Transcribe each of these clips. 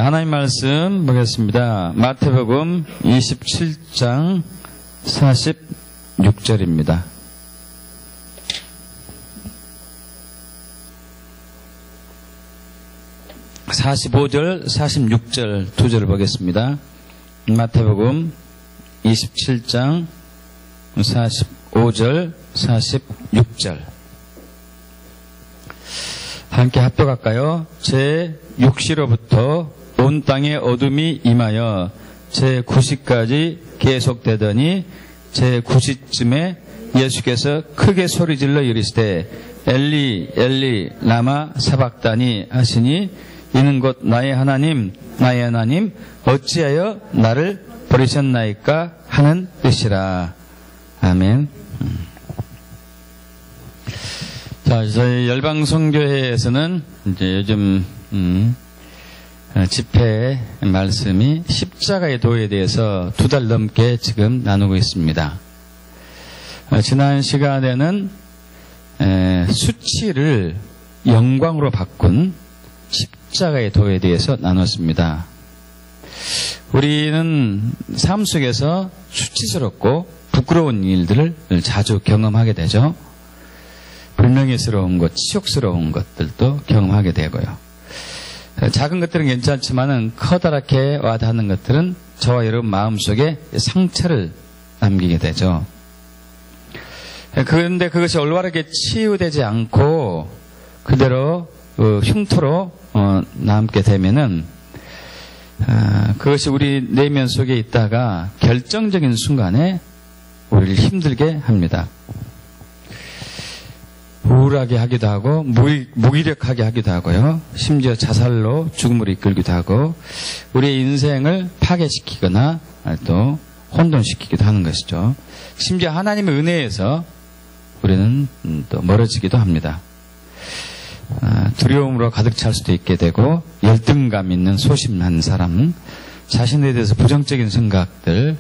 하나님 말씀 보겠습니다. 마태복음 27장 46절입니다. 45절, 46절 두 절을 보겠습니다. 마태복음 27장 45절, 46절 함께 합독할까요? 제 6시로부터 온 땅에 어둠이 임하여 제 9시까지 계속되더니 제 9시쯤에 예수께서 크게 소리질러 이르시되 엘리 엘리 라마 사박다니 하시니 이는 곧 나의 하나님 어찌하여 나를 버리셨나이까 하는 뜻이라. 아멘. 자, 저희 열방선교회에서는 이제 요즘 집회 말씀이 십자가의 도에 대해서 2달 넘게 지금 나누고 있습니다. 지난 시간에는 수치를 영광으로 바꾼 십자가의 도에 대해서 나눴습니다. 우리는 삶 속에서 수치스럽고 부끄러운 일들을 자주 경험하게 되죠. 불명예스러운 것, 치욕스러운 것들도 경험하게 되고요. 작은 것들은 괜찮지만은 커다랗게 와닿는 것들은 저와 여러분 마음속에 상처를 남기게 되죠. 그런데 그것이 올바르게 치유되지 않고 그대로 흉터로 남게 되면은 그것이 우리 내면 속에 있다가 결정적인 순간에 우리를 힘들게 합니다. 우울하게 하기도 하고 무기력하게 하기도 하고요. 심지어 자살로 죽음으로 이끌기도 하고 우리의 인생을 파괴시키거나 또 혼돈시키기도 하는 것이죠. 심지어 하나님의 은혜에서 우리는 또 멀어지기도 합니다. 두려움으로 가득 찰 수도 있게 되고 열등감 있는 소심한 사람, 자신에 대해서 부정적인 생각들,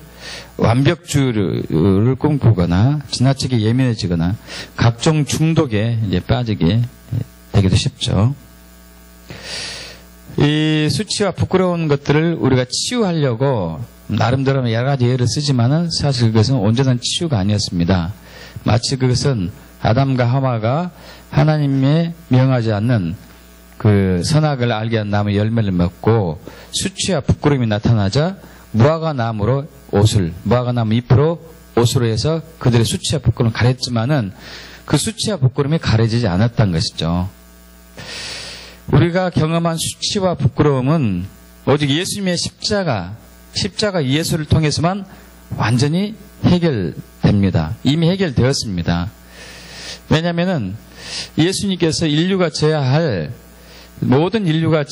완벽주의를 꿈꾸거나 지나치게 예민해지거나 각종 중독에 이제 빠지게 되기도 쉽죠. 이 수치와 부끄러운 것들을 우리가 치유하려고 나름대로 여러 가지 예를 쓰지만은 사실 그것은 온전한 치유가 아니었습니다. 마치 그것은 아담과 하와가 하나님의 명하지 않는 그 선악을 알게 한 나무 열매를 먹고 수치와 부끄러움이 나타나자 무화과나무 잎으로 옷으로 해서 그들의 수치와 부끄러움을 가렸지만은 그 수치와 부끄러움이 가려지지 않았던 것이죠. 우리가 경험한 수치와 부끄러움은 오직 예수님의 십자가 예수를 통해서만 완전히 해결됩니다. 이미 해결되었습니다. 왜냐하면은 예수님께서 인류가 져야 할 모든 인류가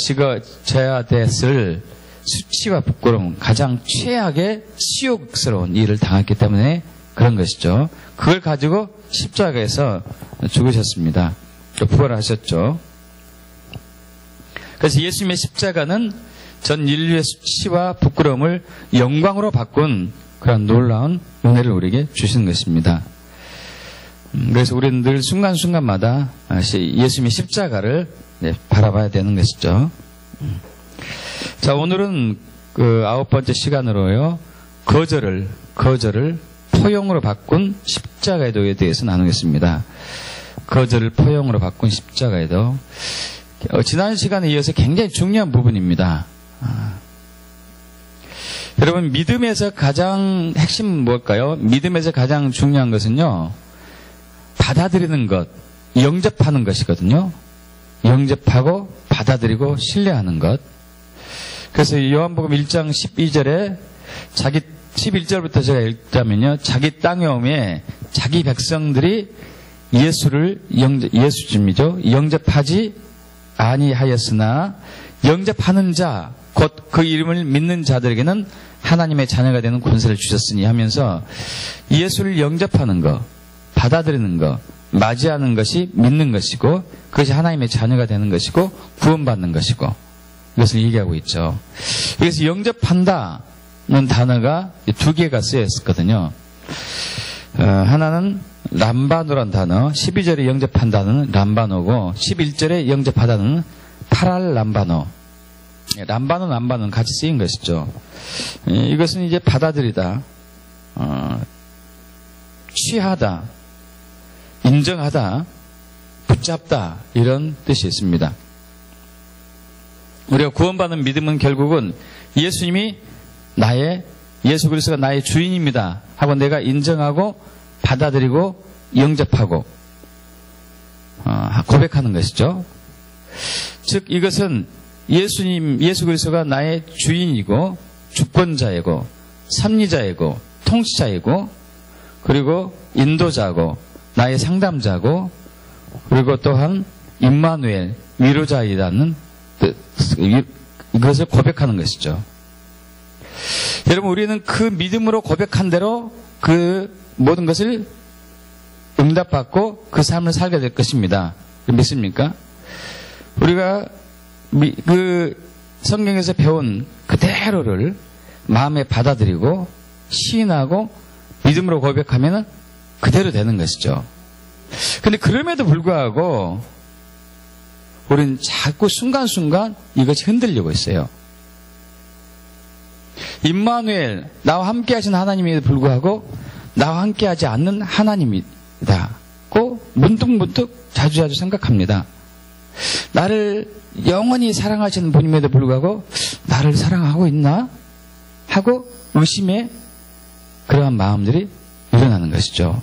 져야 됐을 수치와 부끄러움, 가장 최악의 치욕스러운 일을 당했기 때문에 그런 것이죠. 그걸 가지고 십자가에서 죽으셨습니다. 부활하셨죠. 그래서 예수님의 십자가는 전 인류의 수치와 부끄러움을 영광으로 바꾼 그런 놀라운 은혜를 우리에게 주신 것입니다. 그래서 우리는 늘 순간순간마다 예수님의 십자가를 바라봐야 되는 것이죠. 자, 오늘은 그 9번째 시간으로요, 거절을 포용으로 바꾼 십자가의 도에 대해서 나누겠습니다. 거절을 포용으로 바꾼 십자가의 도. 지난 시간에 이어서 굉장히 중요한 부분입니다. 여러분, 믿음에서 가장 핵심은 뭘까요? 믿음에서 가장 중요한 것은요, 받아들이는 것, 영접하는 것이거든요. 영접하고 받아들이고 신뢰하는 것. 그래서 요한복음 1장 12절에 11절부터 제가 읽자면요, 자기 땅에 오매 자기 백성들이 예수님이죠, 영접하지 아니하였으나 영접하는 자, 곧 그 이름을 믿는 자들에게는 하나님의 자녀가 되는 권세를 주셨으니 하면서 예수를 영접하는 것, 받아들이는 것, 맞이하는 것이 믿는 것이고 그것이 하나님의 자녀가 되는 것이고 구원받는 것이고 이것을 얘기하고 있죠. 그래서 영접한다는 단어가 2개가 쓰여 있었거든요. 하나는 람바노란 단어, 12절에 영접한다는 람바노고 11절에 영접하다는 파랄람바노. 람바는 같이 쓰인 것이죠. 이것은 이제 받아들이다, 취하다, 인정하다, 붙잡다, 이런 뜻이 있습니다. 우리가 구원받는 믿음은 결국은 예수님이 예수 그리스도가 나의 주인입니다 하고 내가 인정하고 받아들이고 영접하고 고백하는 것이죠. 즉 이것은 예수 그리스도가 나의 주인이고 주권자이고 섭리자이고 통치자이고 그리고 인도자고 나의 상담자고 그리고 또한 임마누엘 위로자이라는 이것을 고백하는 것이죠. 여러분 우리는 그 믿음으로 고백한 대로 그 모든 것을 응답받고 그 삶을 살게 될 것입니다. 믿습니까? 우리가 그 성경에서 배운 그대로를 마음에 받아들이고 시인하고 믿음으로 고백하면 그대로 되는 것이죠. 근데 그럼에도 불구하고 우리는 자꾸 순간순간 이것이 흔들리고 있어요. 임마누엘, 나와 함께 하신 하나님에도 불구하고 나와 함께 하지 않는 하나님이다고 문득문득 자주자주 생각합니다. 나를 영원히 사랑하시는 분임에도 불구하고 나를 사랑하고 있나? 하고 의심의 그러한 마음들이 일어나는 것이죠.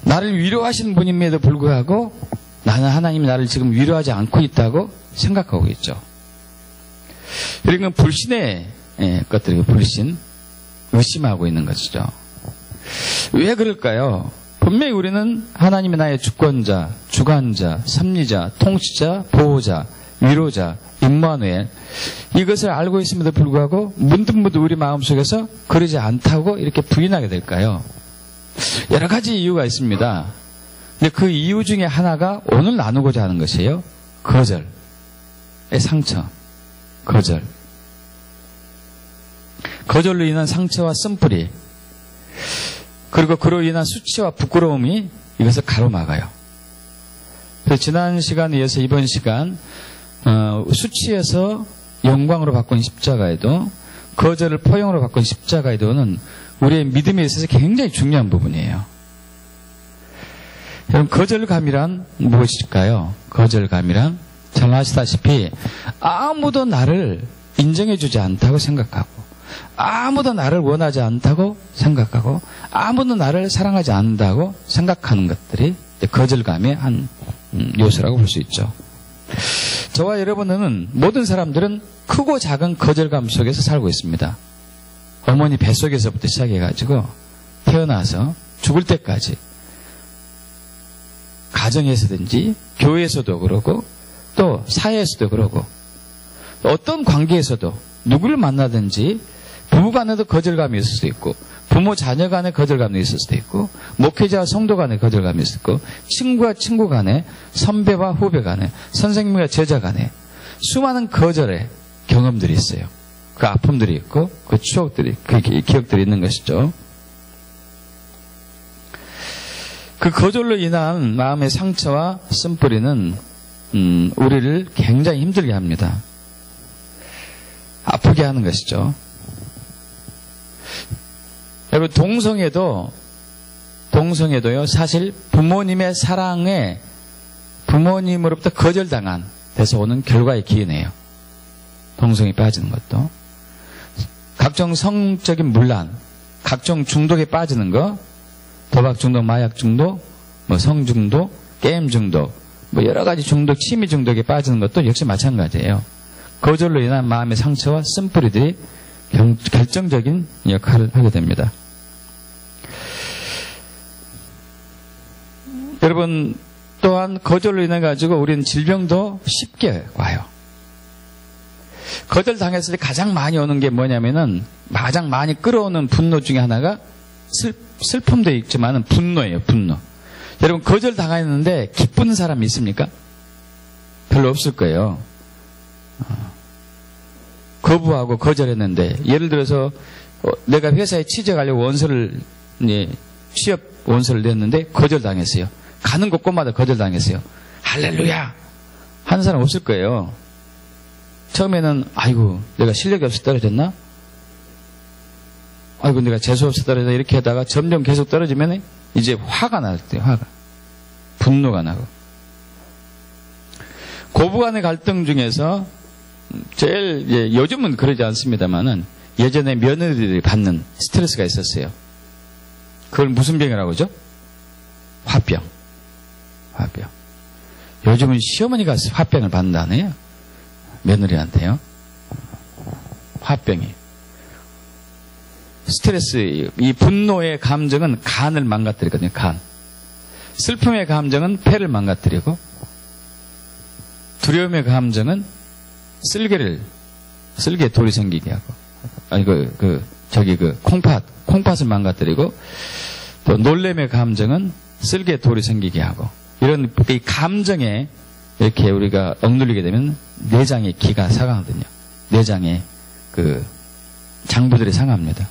나를 위로하시는 분임에도 불구하고 나는 하나님이 나를 지금 위로하지 않고 있다고 생각하고 있죠. 그러니까 불신의 것들이 불신, 의심하고 있는 것이죠. 왜 그럴까요? 분명히 우리는 하나님이 나의 주권자, 주관자, 섭리자, 통치자, 보호자, 위로자, 임마누엘 이것을 알고 있음에도 불구하고 문득문득 우리 마음속에서 그러지 않다고 이렇게 부인하게 될까요? 여러 가지 이유가 있습니다. 근데 그 이유 중에 하나가 오늘 나누고자 하는 것이에요. 거절의 상처, 거절. 거절로 인한 상처와 쓴뿌리 그리고 그로 인한 수치와 부끄러움이 이것을 가로막아요. 그래서 지난 시간에 이어서 이번 시간 수치에서 영광으로 바꾼 십자가에도 거절을 포용으로 바꾼 십자가에도는 우리의 믿음에 있어서 굉장히 중요한 부분이에요. 여러분 거절감이란 무엇일까요? 거절감이란 잘 아시다시피 아무도 나를 인정해주지 않다고 생각하고 아무도 나를 원하지 않다고 생각하고 아무도 나를 사랑하지 않는다고 생각하는 것들이 거절감의 한 요소라고 볼 수 있죠. 저와 여러분은 모든 사람들은 크고 작은 거절감 속에서 살고 있습니다. 어머니 뱃속에서부터 시작해가지고 태어나서 죽을 때까지 가정에서든지 교회에서도 그러고 또 사회에서도 그러고 어떤 관계에서도 누구를 만나든지 부부간에도 거절감이 있을 수도 있고 부모 자녀 간에 거절감이 있을 수도 있고 목회자와 성도 간에 거절감이 있을 수 있고 친구와 친구 간에 선배와 후배 간에 선생님과 제자 간에 수많은 거절의 경험들이 있어요. 그 아픔들이 있고 그 추억들이 그 기억들이 있는 것이죠. 그 거절로 인한 마음의 상처와 쓴뿌리는 우리를 굉장히 힘들게 합니다. 아프게 하는 것이죠. 여러분 동성애도요 사실 부모님의 사랑에 부모님으로부터 거절당한 데서 오는 결과에 기인해요. 동성애 빠지는 것도 각종 성적인 문란, 각종 중독에 빠지는 거, 도박 중독, 마약 중독, 성 중독, 게임 중독, 여러 가지 중독, 취미 중독에 빠지는 것도 역시 마찬가지예요. 거절로 인한 마음의 상처와 쓴뿌리들이 결정적인 역할을 하게 됩니다. 여러분 또한 거절로 인해 가지고 우리는 질병도 쉽게 와요. 거절당했을 때 가장 많이 오는 게 뭐냐면은 가장 많이 끌어오는 분노 중에 하나가 슬픔도 있지만은 분노예요. 분노. 여러분 거절당했는데 기쁜 사람이 있습니까? 별로 없을 거예요. 거부하고 거절했는데 예를 들어서 내가 회사에 취직하려고 취업 원서를 냈는데 거절당했어요. 가는 곳곳마다 거절당했어요. 할렐루야! 하는 사람 없을 거예요. 처음에는 아이고 내가 실력이 없어 떨어졌나? 아이고 내가 재수없어 떨어졌나? 이렇게 하다가 점점 계속 떨어지면 이제 화가 날 때 화가 분노가 나고 고부간의 갈등 중에서 제일 요즘은 그러지 않습니다만은 예전에 며느리들이 받는 스트레스가 있었어요. 그걸 무슨 병이라고 하죠? 화병. 화병. 요즘은 시어머니가 화병을 받는다네요. 며느리한테요. 화병이. 스트레스, 이 분노의 감정은 간을 망가뜨리거든요. 간. 슬픔의 감정은 폐를 망가뜨리고 두려움의 감정은 쓸개에 돌이 생기게 하고 아니 콩팥을 망가뜨리고 또 놀램의 감정은 쓸개에 돌이 생기게 하고 이런 이 감정에 이렇게 우리가 억눌리게 되면 내장의 기가 상하거든요. 내장의 그 장부들이 상합니다.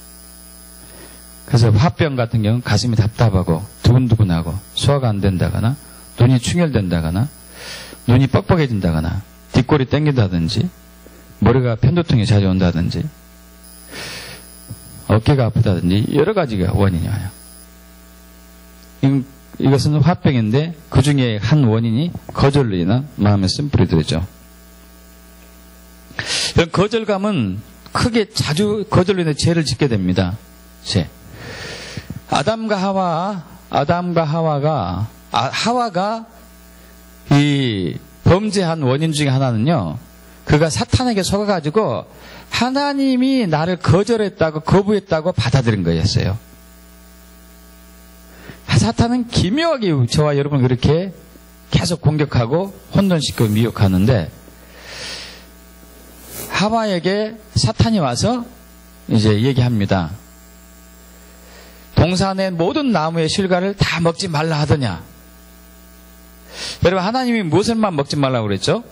그래서 화병 같은 경우는 가슴이 답답하고 두근두근하고 소화가 안 된다거나 눈이 충혈된다거나 눈이 뻑뻑해진다거나 뒷골이 땡긴다든지 머리가 편두통이 자주 온다든지 어깨가 아프다든지 여러 가지가 원인이 와요. 이것은 화병인데 그 중에 한 원인이 거절로 인한 마음의 쓴뿌리 들이죠. 거절감은 크게 자주 거절로 인해 죄를 짓게 됩니다. 죄. 하와가 이 범죄한 원인 중에 하나는요. 그가 사탄에게 속아가지고 하나님이 나를 거절했다고 거부했다고 받아들인 거였어요. 사탄은 기묘하게 저와 여러분을 그렇게 계속 공격하고 혼돈시키고 미혹하는데 하와에게 사탄이 와서 이제 얘기합니다. 동산의 모든 나무의 실과를 다 먹지 말라 하더냐. 여러분 하나님이 무엇을만 먹지 말라고 그랬죠?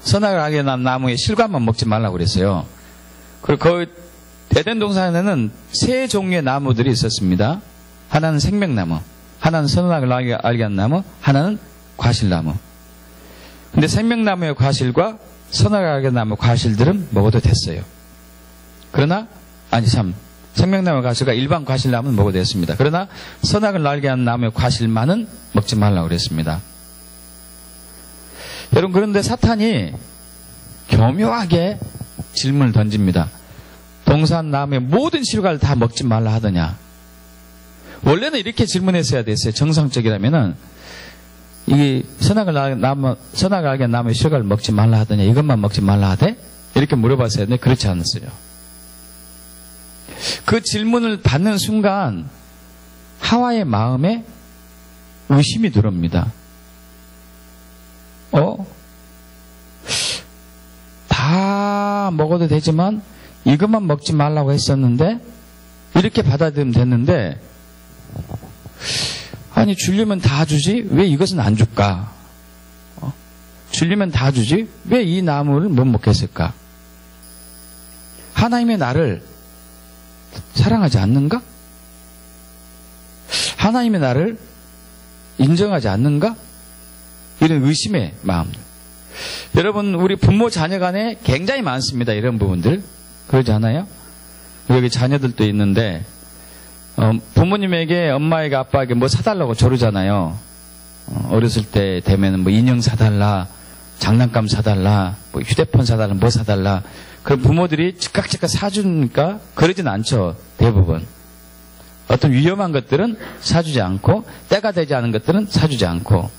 선악을 알게 난 나무의 실과만 먹지 말라고 그랬어요. 그리고 그 에덴 동산에는 세 종류의 나무들이 있었습니다. 하나는 생명나무, 하나는 선악을 알게 한 나무, 하나는 과실나무. 근데 생명나무의 과실과 선악을 알게 한 나무 과실들은 먹어도 됐어요. 그러나 생명나무의 과실과 일반 과실나무는 먹어도 됐습니다. 그러나 선악을 알게 한 나무의 과실만은 먹지 말라고 그랬습니다. 여러분 그런데 사탄이 교묘하게 질문을 던집니다. 동산 나무의 모든 실과를 다 먹지 말라 하더냐. 원래는 이렇게 질문했어야 됐어요. 정상적이라면은 이 선악을 알게 한 나무의 실과를 먹지 말라 하더냐. 이것만 먹지 말라 하대? 이렇게 물어봤어야 되는데 그렇지 않았어요. 그 질문을 받는 순간 하와의 마음에 의심이 들어옵니다. 다 먹어도 되지만 이것만 먹지 말라고 했었는데 이렇게 받아들이면 됐는데 아니 주려면 다 주지 왜 이것은 안 줄까? 주려면 다 주지 왜 이 나무를 못 먹겠을까? 하나님의 나를 사랑하지 않는가? 하나님의 나를 인정하지 않는가? 이런 의심의 마음. 여러분 우리 부모 자녀 간에 굉장히 많습니다. 이런 부분들. 그러지 않아요? 여기 자녀들도 있는데 부모님에게 엄마에게 아빠에게 뭐 사달라고 조르잖아요. 어렸을 때 되면 뭐 인형 사달라, 장난감 사달라, 뭐 휴대폰 사달라, 뭐 사달라. 그럼 부모들이 즉각 사주니까 그러진 않죠. 대부분. 어떤 위험한 것들은 사주지 않고 때가 되지 않은 것들은 사주지 않고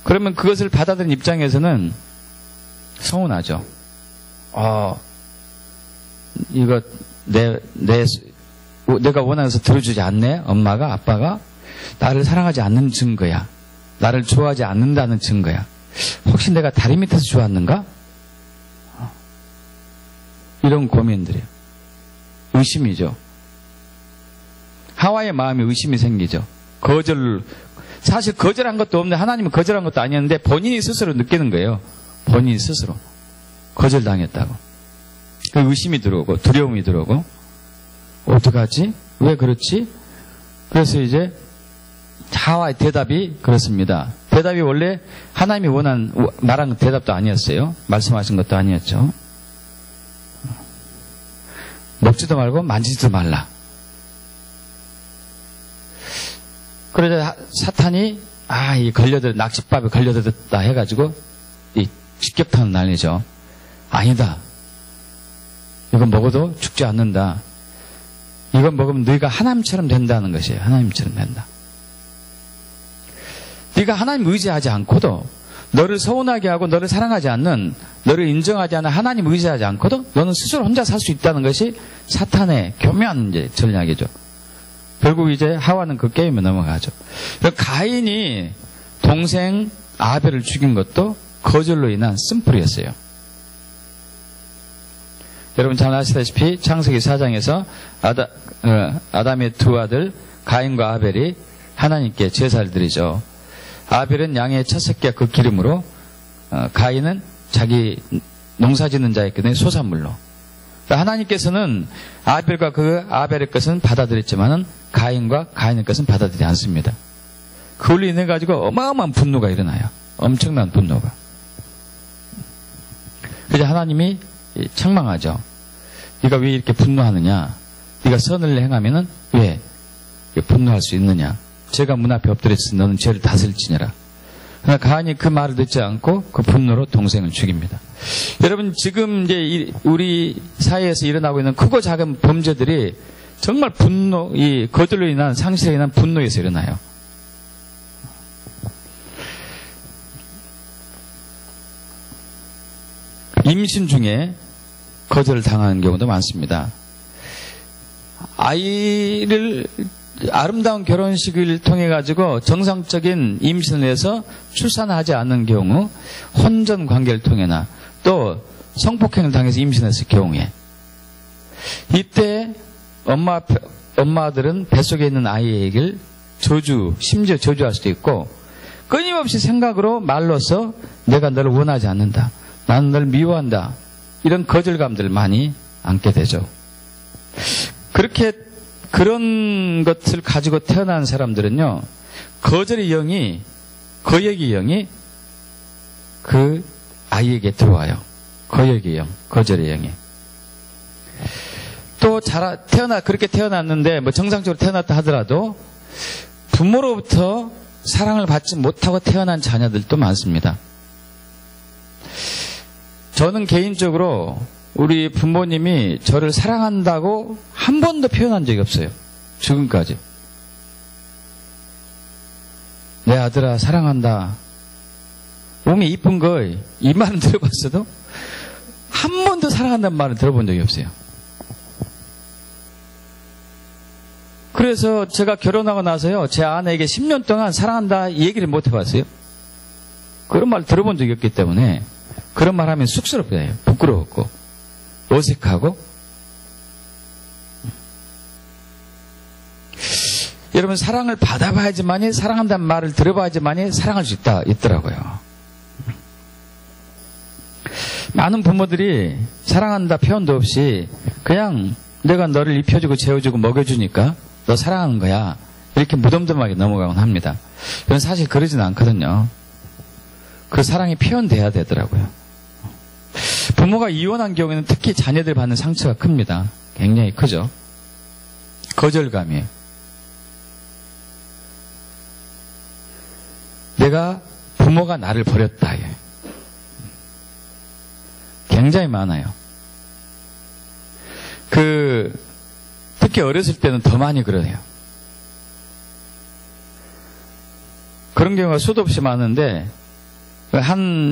그러면 그것을 받아들인 입장에서는 서운하죠. 이거 내가 원해서 들어주지 않네. 엄마가 아빠가 나를 사랑하지 않는 증거야. 나를 좋아하지 않는다는 증거야. 혹시 내가 다리 밑에서 좋았는가? 이런 고민들이에요. 의심이죠. 하와의 마음에 의심이 생기죠. 사실 거절한 것도 없는데 하나님은 거절한 것도 아니었는데 본인이 스스로 느끼는 거예요. 본인이 스스로 거절당했다고. 그 의심이 들어오고 두려움이 들어오고 어떡하지? 왜 그렇지? 그래서 이제 하와의 대답이 그렇습니다. 대답이 원래 하나님이 말한 대답도 아니었어요. 말씀하신 것도 아니었죠. 먹지도 말고 만지지도 말라. 그러자 사탄이 이 낚싯밥에 걸려들었다 해가지고 이 직격탄을 날리죠. 아니다. 이거 먹어도 죽지 않는다. 이거 먹으면 너희가 하나님처럼 된다는 것이에요. 하나님처럼 된다. 네가 하나님 의지하지 않고도 너를 서운하게 하고 너를 사랑하지 않는, 너를 인정하지 않는 하나님 의지하지 않고도 너는 스스로 혼자 살 수 있다는 것이 사탄의 교묘한 전략이죠. 결국 이제 하와는 그 게임에 넘어가죠. 가인이 동생 아벨을 죽인 것도 거절로 인한 쓴뿌리였어요. 여러분 잘 아시다시피 창세기 4장에서 아담의 두 아들 가인과 아벨이 하나님께 제사를 드리죠. 아벨은 양의 첫 새끼와 그 기름으로, 가인은 자기 농사짓는 자였기 때문에 소산물로. 하나님께서는 아벨과 그 아벨의 것은 받아들였지만은 가인과 가인의 것은 받아들이지 않습니다. 그걸로 인해 가지고 어마어마한 분노가 일어나요. 엄청난 분노가. 그래서 하나님이 책망하죠. 네가 왜 이렇게 분노하느냐? 네가 선을 행하면은 왜 분노할 수 있느냐? 죄가 문 앞에 엎드렸으니 너는 죄를 다스릴지니라. 그러나 가인이 그 말을 듣지 않고 그 분노로 동생을 죽입니다. 여러분 지금 이제 우리 사회에서 일어나고 있는 크고 작은 범죄들이 정말 분노, 이 거절로 인한 상실에 인한 분노에서 일어나요. 임신 중에 거절을 당하는 경우도 많습니다. 아이를 아름다운 결혼식을 통해 가지고 정상적인 임신을 해서 출산하지 않는 경우, 혼전 관계를 통해나 또 성폭행을 당해서 임신했을 경우에, 이때 엄마들은 뱃속에 있는 아이에게 심지어 저주할 수도 있고, 끊임없이 생각으로 말로써 내가 너를 원하지 않는다, 나는 너를 미워한다, 이런 거절감들을 많이 안게 되죠. 그런 것을 가지고 태어난 사람들은요, 거절의 영이 그 아이에게 들어와요. 거역의 영, 거절의 영이. 또 그렇게 태어났는데, 정상적으로 태어났다 하더라도, 부모로부터 사랑을 받지 못하고 태어난 자녀들도 많습니다. 저는 개인적으로 우리 부모님이 저를 사랑한다고 한 번도 표현한 적이 없어요. 지금까지. 내 아들아 사랑한다, 몸이 이쁜 거, 이 말은 들어봤어도 한 번도 사랑한다는 말을 들어본 적이 없어요. 그래서 제가 결혼하고 나서요, 제 아내에게 10년 동안 사랑한다 이 얘기를 못 해봤어요. 그런 말 들어본 적이 없기 때문에 그런 말 하면 쑥스럽게 부끄러웠고 어색하고. 여러분, 사랑을 받아봐야지만이, 사랑한다는 말을 들어봐야지만이 사랑할 수 있더라고요. 많은 부모들이 사랑한다 표현도 없이 그냥 내가 너를 입혀주고 재워주고 먹여주니까 너 사랑하는 거야, 이렇게 무덤덤하게 넘어가곤 합니다. 이건 사실 그러진 않거든요. 그 사랑이 표현돼야 되더라고요. 부모가 이혼한 경우에는 특히 자녀들 받는 상처가 큽니다. 굉장히 크죠. 거절감이에요. 부모가 나를 버렸다. 굉장히 많아요. 특히 어렸을 때는 더 많이 그러네요. 그런 경우가 수도 없이 많은데,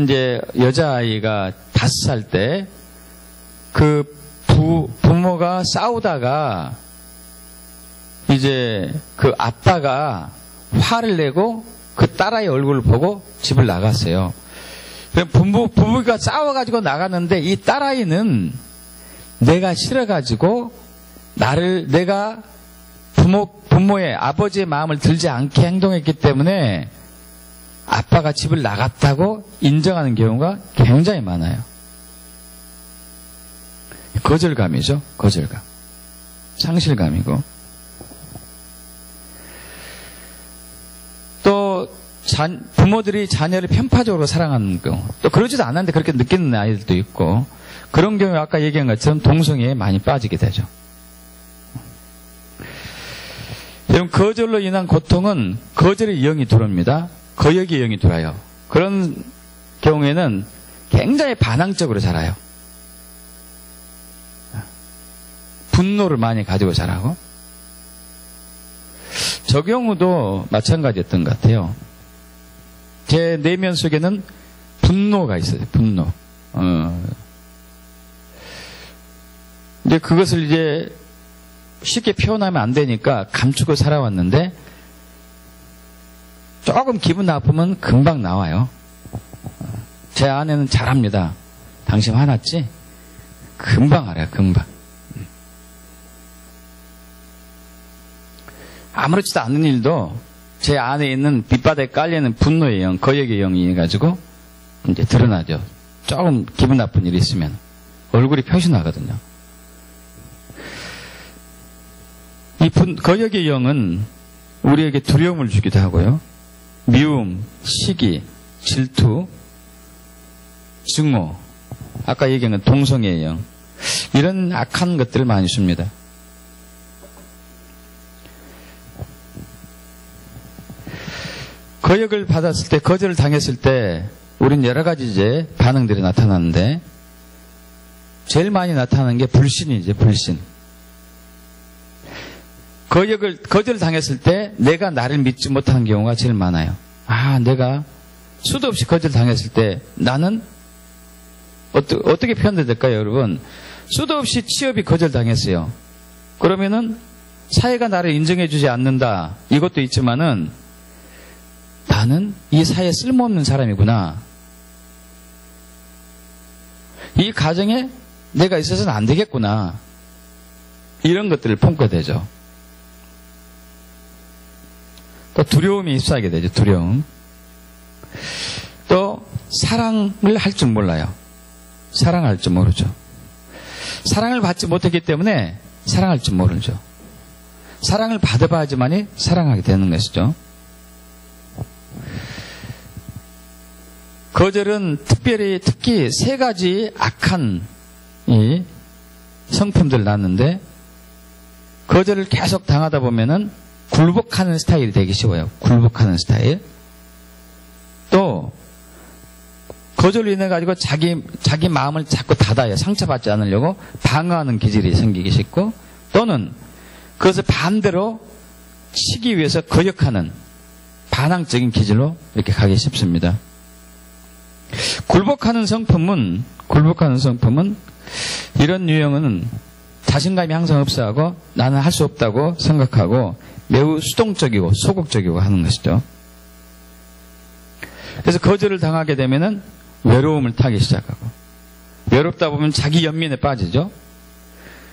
이제 여자아이가 5살 때, 부모가 싸우다가, 이제 아빠가 화를 내고 그 딸아이 얼굴을 보고 집을 나갔어요. 부부가 싸워가지고 나갔는데, 이 딸아이는 내가 싫어가지고 내가 부모의 아버지의 마음을 들지 않게 행동했기 때문에 아빠가 집을 나갔다고 인정하는 경우가 굉장히 많아요. 거절감이죠. 거절감. 상실감이고. 또 부모들이 자녀를 편파적으로 사랑하는 경우, 또 그러지도 않았는데 그렇게 느끼는 아이들도 있고, 그런 경우에 아까 얘기한 것처럼 동성애에 많이 빠지게 되죠. 여러분, 거절로 인한 고통은 거절의 영이 들어옵니다. 거역의 영이 들어와요. 그런 경우에는 굉장히 반항적으로 자라요. 분노를 많이 가지고 자라고. 저 경우도 마찬가지였던 것 같아요. 제 내면 속에는 분노가 있어요. 분노. 근데 그것을 이제 쉽게 표현하면 안 되니까 감추고 살아왔는데, 조금 기분 나쁘면 금방 나와요. 제 아내는 잘합니다. 당신 화났지? 금방 알아요. 금방. 아무렇지도 않은 일도 제 안에 있는 밑바닥에 깔려있는 분노의 영, 거역의 영이 가지고 이제 드러나죠. 조금 기분 나쁜 일이 있으면 얼굴이 표시나거든요. 이 거역의 영은 우리에게 두려움을 주기도 하고요. 미움, 시기, 질투, 증오, 아까 얘기한 건 동성애의 영, 이런 악한 것들을 많이 줍니다. 거역을 받았을 때, 거절을 당했을 때 우린 여러 가지 이제 반응들이 나타나는데, 제일 많이 나타나는 게 불신이죠. 불신. 거절을 당했을 때 내가 나를 믿지 못하는 경우가 제일 많아요. 내가 수도 없이 거절 당했을 때 나는 어떻게 표현돼야 될까요, 여러분? 수도 없이 취업이 거절 당했어요. 그러면은 사회가 나를 인정해주지 않는다. 이것도 있지만은 나는 이 사회에 쓸모없는 사람이구나. 이 가정에 내가 있어서는 안 되겠구나. 이런 것들을 품게 되죠. 또 두려움이 휩싸이게 되죠. 두려움. 또 사랑을 할 줄 몰라요. 사랑할 줄 모르죠. 사랑을 받지 못했기 때문에 사랑할 줄 모르죠. 사랑을 받아봐야지만이 사랑하게 되는 것이죠. 거절은 특히 세 가지 악한 이 성품들 낳는데, 거절을 계속 당하다 보면은 굴복하는 스타일이 되기 쉬워요. 굴복하는 스타일. 또 거절로 인해 가지고 자기 마음을 자꾸 닫아요. 상처받지 않으려고 방어하는 기질이 생기기 쉽고, 또는 그것을 반대로 치기 위해서 거역하는 반항적인 기질로 이렇게 가기 쉽습니다. 굴복하는 성품은 이런 유형은 자신감이 항상 없어하고 나는 할 수 없다고 생각하고 매우 수동적이고 소극적이고 하는 것이죠. 그래서 거절을 당하게 되면은 외로움을 타기 시작하고, 외롭다 보면 자기 연민에 빠지죠.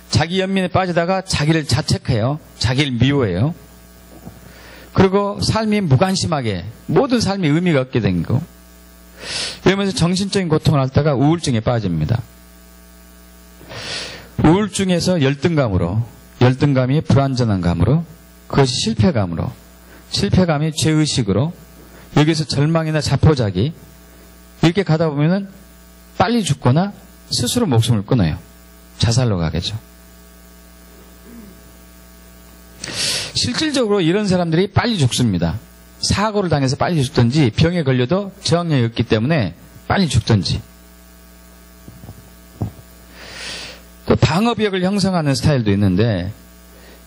자기 연민에 빠지다가 자기를 자책해요. 자기를 미워해요. 그리고 삶이 무관심하게, 모든 삶이 의미가 없게 되고, 이러면서 정신적인 고통을 앓다가 우울증에 빠집니다. 우울증에서 열등감이 불완전한 감으로, 그것이 실패감으로, 실패감이 죄의식으로, 여기서 절망이나 자포자기, 이렇게 가다 보면은 빨리 죽거나 스스로 목숨을 끊어요. 자살로 가겠죠. 실질적으로 이런 사람들이 빨리 죽습니다. 사고를 당해서 빨리 죽든지, 병에 걸려도 저항력이 없기 때문에 빨리 죽든지. 또 방어벽을 형성하는 스타일도 있는데,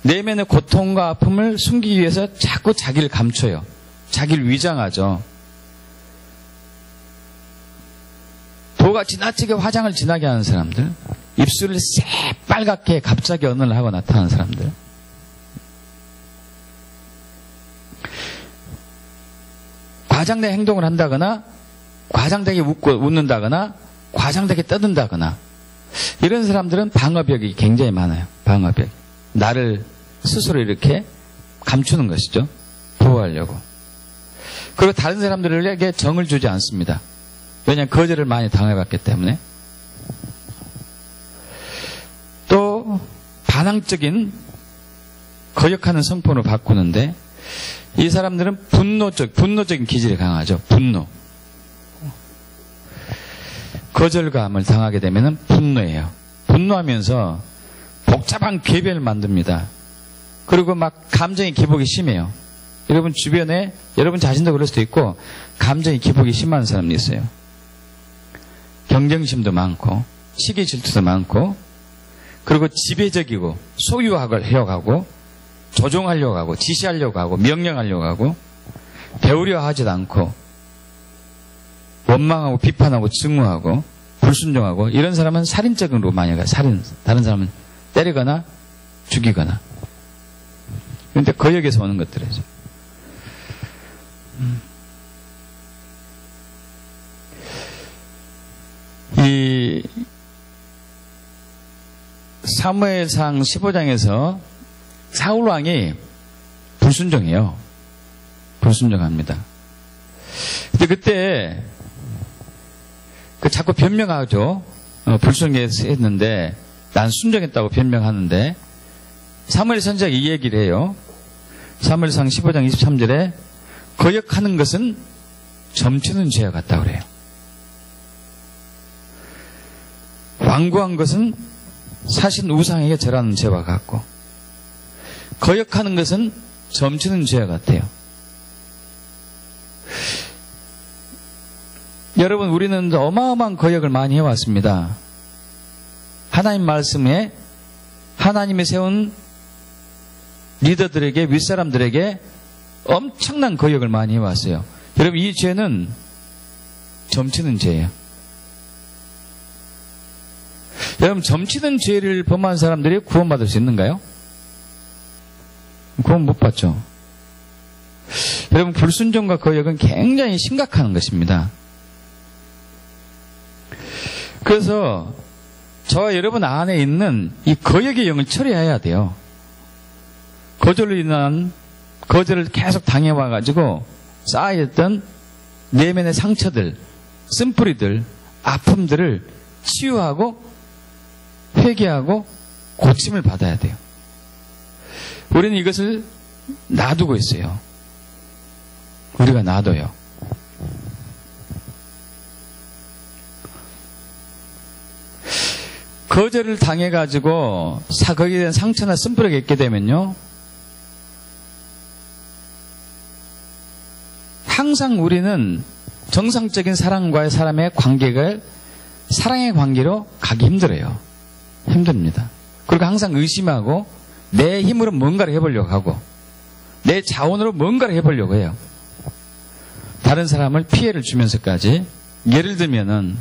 내면의 고통과 아픔을 숨기기 위해서 자꾸 자기를 감춰요. 자기를 위장하죠. 도가 지나치게 화장을 진하게 하는 사람들, 입술을 새빨갛게 갑자기 언어를 하고 나타나는 사람들, 과장된 행동을 한다거나, 과장되게 웃는다거나, 과장되게 떠든다거나, 이런 사람들은 방어벽이 굉장히 많아요. 방어벽. 나를 스스로 이렇게 감추는 것이죠. 보호하려고. 그리고 다른 사람들에게 정을 주지 않습니다. 왜냐하면 거절을 많이 당해봤기 때문에. 또 반항적인 거역하는 성품으로 바꾸는데, 이 사람들은 분노적인 기질이 강하죠. 분노. 거절감을 당하게 되면은 분노해요. 분노하면서 복잡한 궤변을 만듭니다. 그리고 막 감정의 기복이 심해요. 여러분 주변에 여러분 자신도 그럴 수도 있고 감정의 기복이 심한 사람이 있어요. 경쟁심도 많고 시기 질투도 많고 그리고 지배적이고 소유하려고 하고 조종하려고 하고 지시하려고 하고 명령하려고 하고 배우려 하지도 않고 원망하고 비판하고 증오하고 불순종하고 이런 사람은 살인적으로 많이 가요. 다른 사람은 때리거나 죽이거나. 그런데 거역에서 오는 것들이죠. 이 사무엘상 15장에서 사울왕이 불순종해요. 불순종합니다. 근데 그때 자꾸 변명하죠. 불순종했는데 난 순종했다고 변명하는데 사무엘 선지자가 이 얘기를 해요. 사무엘상 15장 23절에 거역하는 것은 점치는 죄와 같다고 그래요. 완고한 것은 사신 우상에게 절하는 죄와 같고 거역하는 것은 점치는 죄와 같아요. 여러분 우리는 어마어마한 거역을 많이 해왔습니다. 하나님 말씀에 하나님이 세운 리더들에게 윗사람들에게 엄청난 거역을 많이 해왔어요. 여러분 이 죄는 점치는 죄예요. 여러분 점치는 죄를 범한 사람들이 구원받을 수 있는가요? 구원 못 받죠. 여러분 불순종과 거역은 굉장히 심각한 것입니다. 그래서 저와 여러분 안에 있는 이 거역의 영을 처리해야 돼요. 거절로 인한 거절을 계속 당해와가지고 쌓여있던 내면의 상처들, 쓴뿌리들, 아픔들을 치유하고 회개하고 고침을 받아야 돼요. 우리는 이것을 놔두고 있어요. 우리가 놔둬요. 거절을 당해가지고 거기에 대한 상처나 쓴뿌리가 있게 되면요. 항상 우리는 정상적인 사람과의 사람의 관계가 사랑의 관계로 가기 힘들어요. 힘듭니다. 그리고 항상 의심하고 내 힘으로 뭔가를 해보려고 하고 내 자원으로 뭔가를 해보려고 해요. 다른 사람을 피해를 주면서까지 예를 들면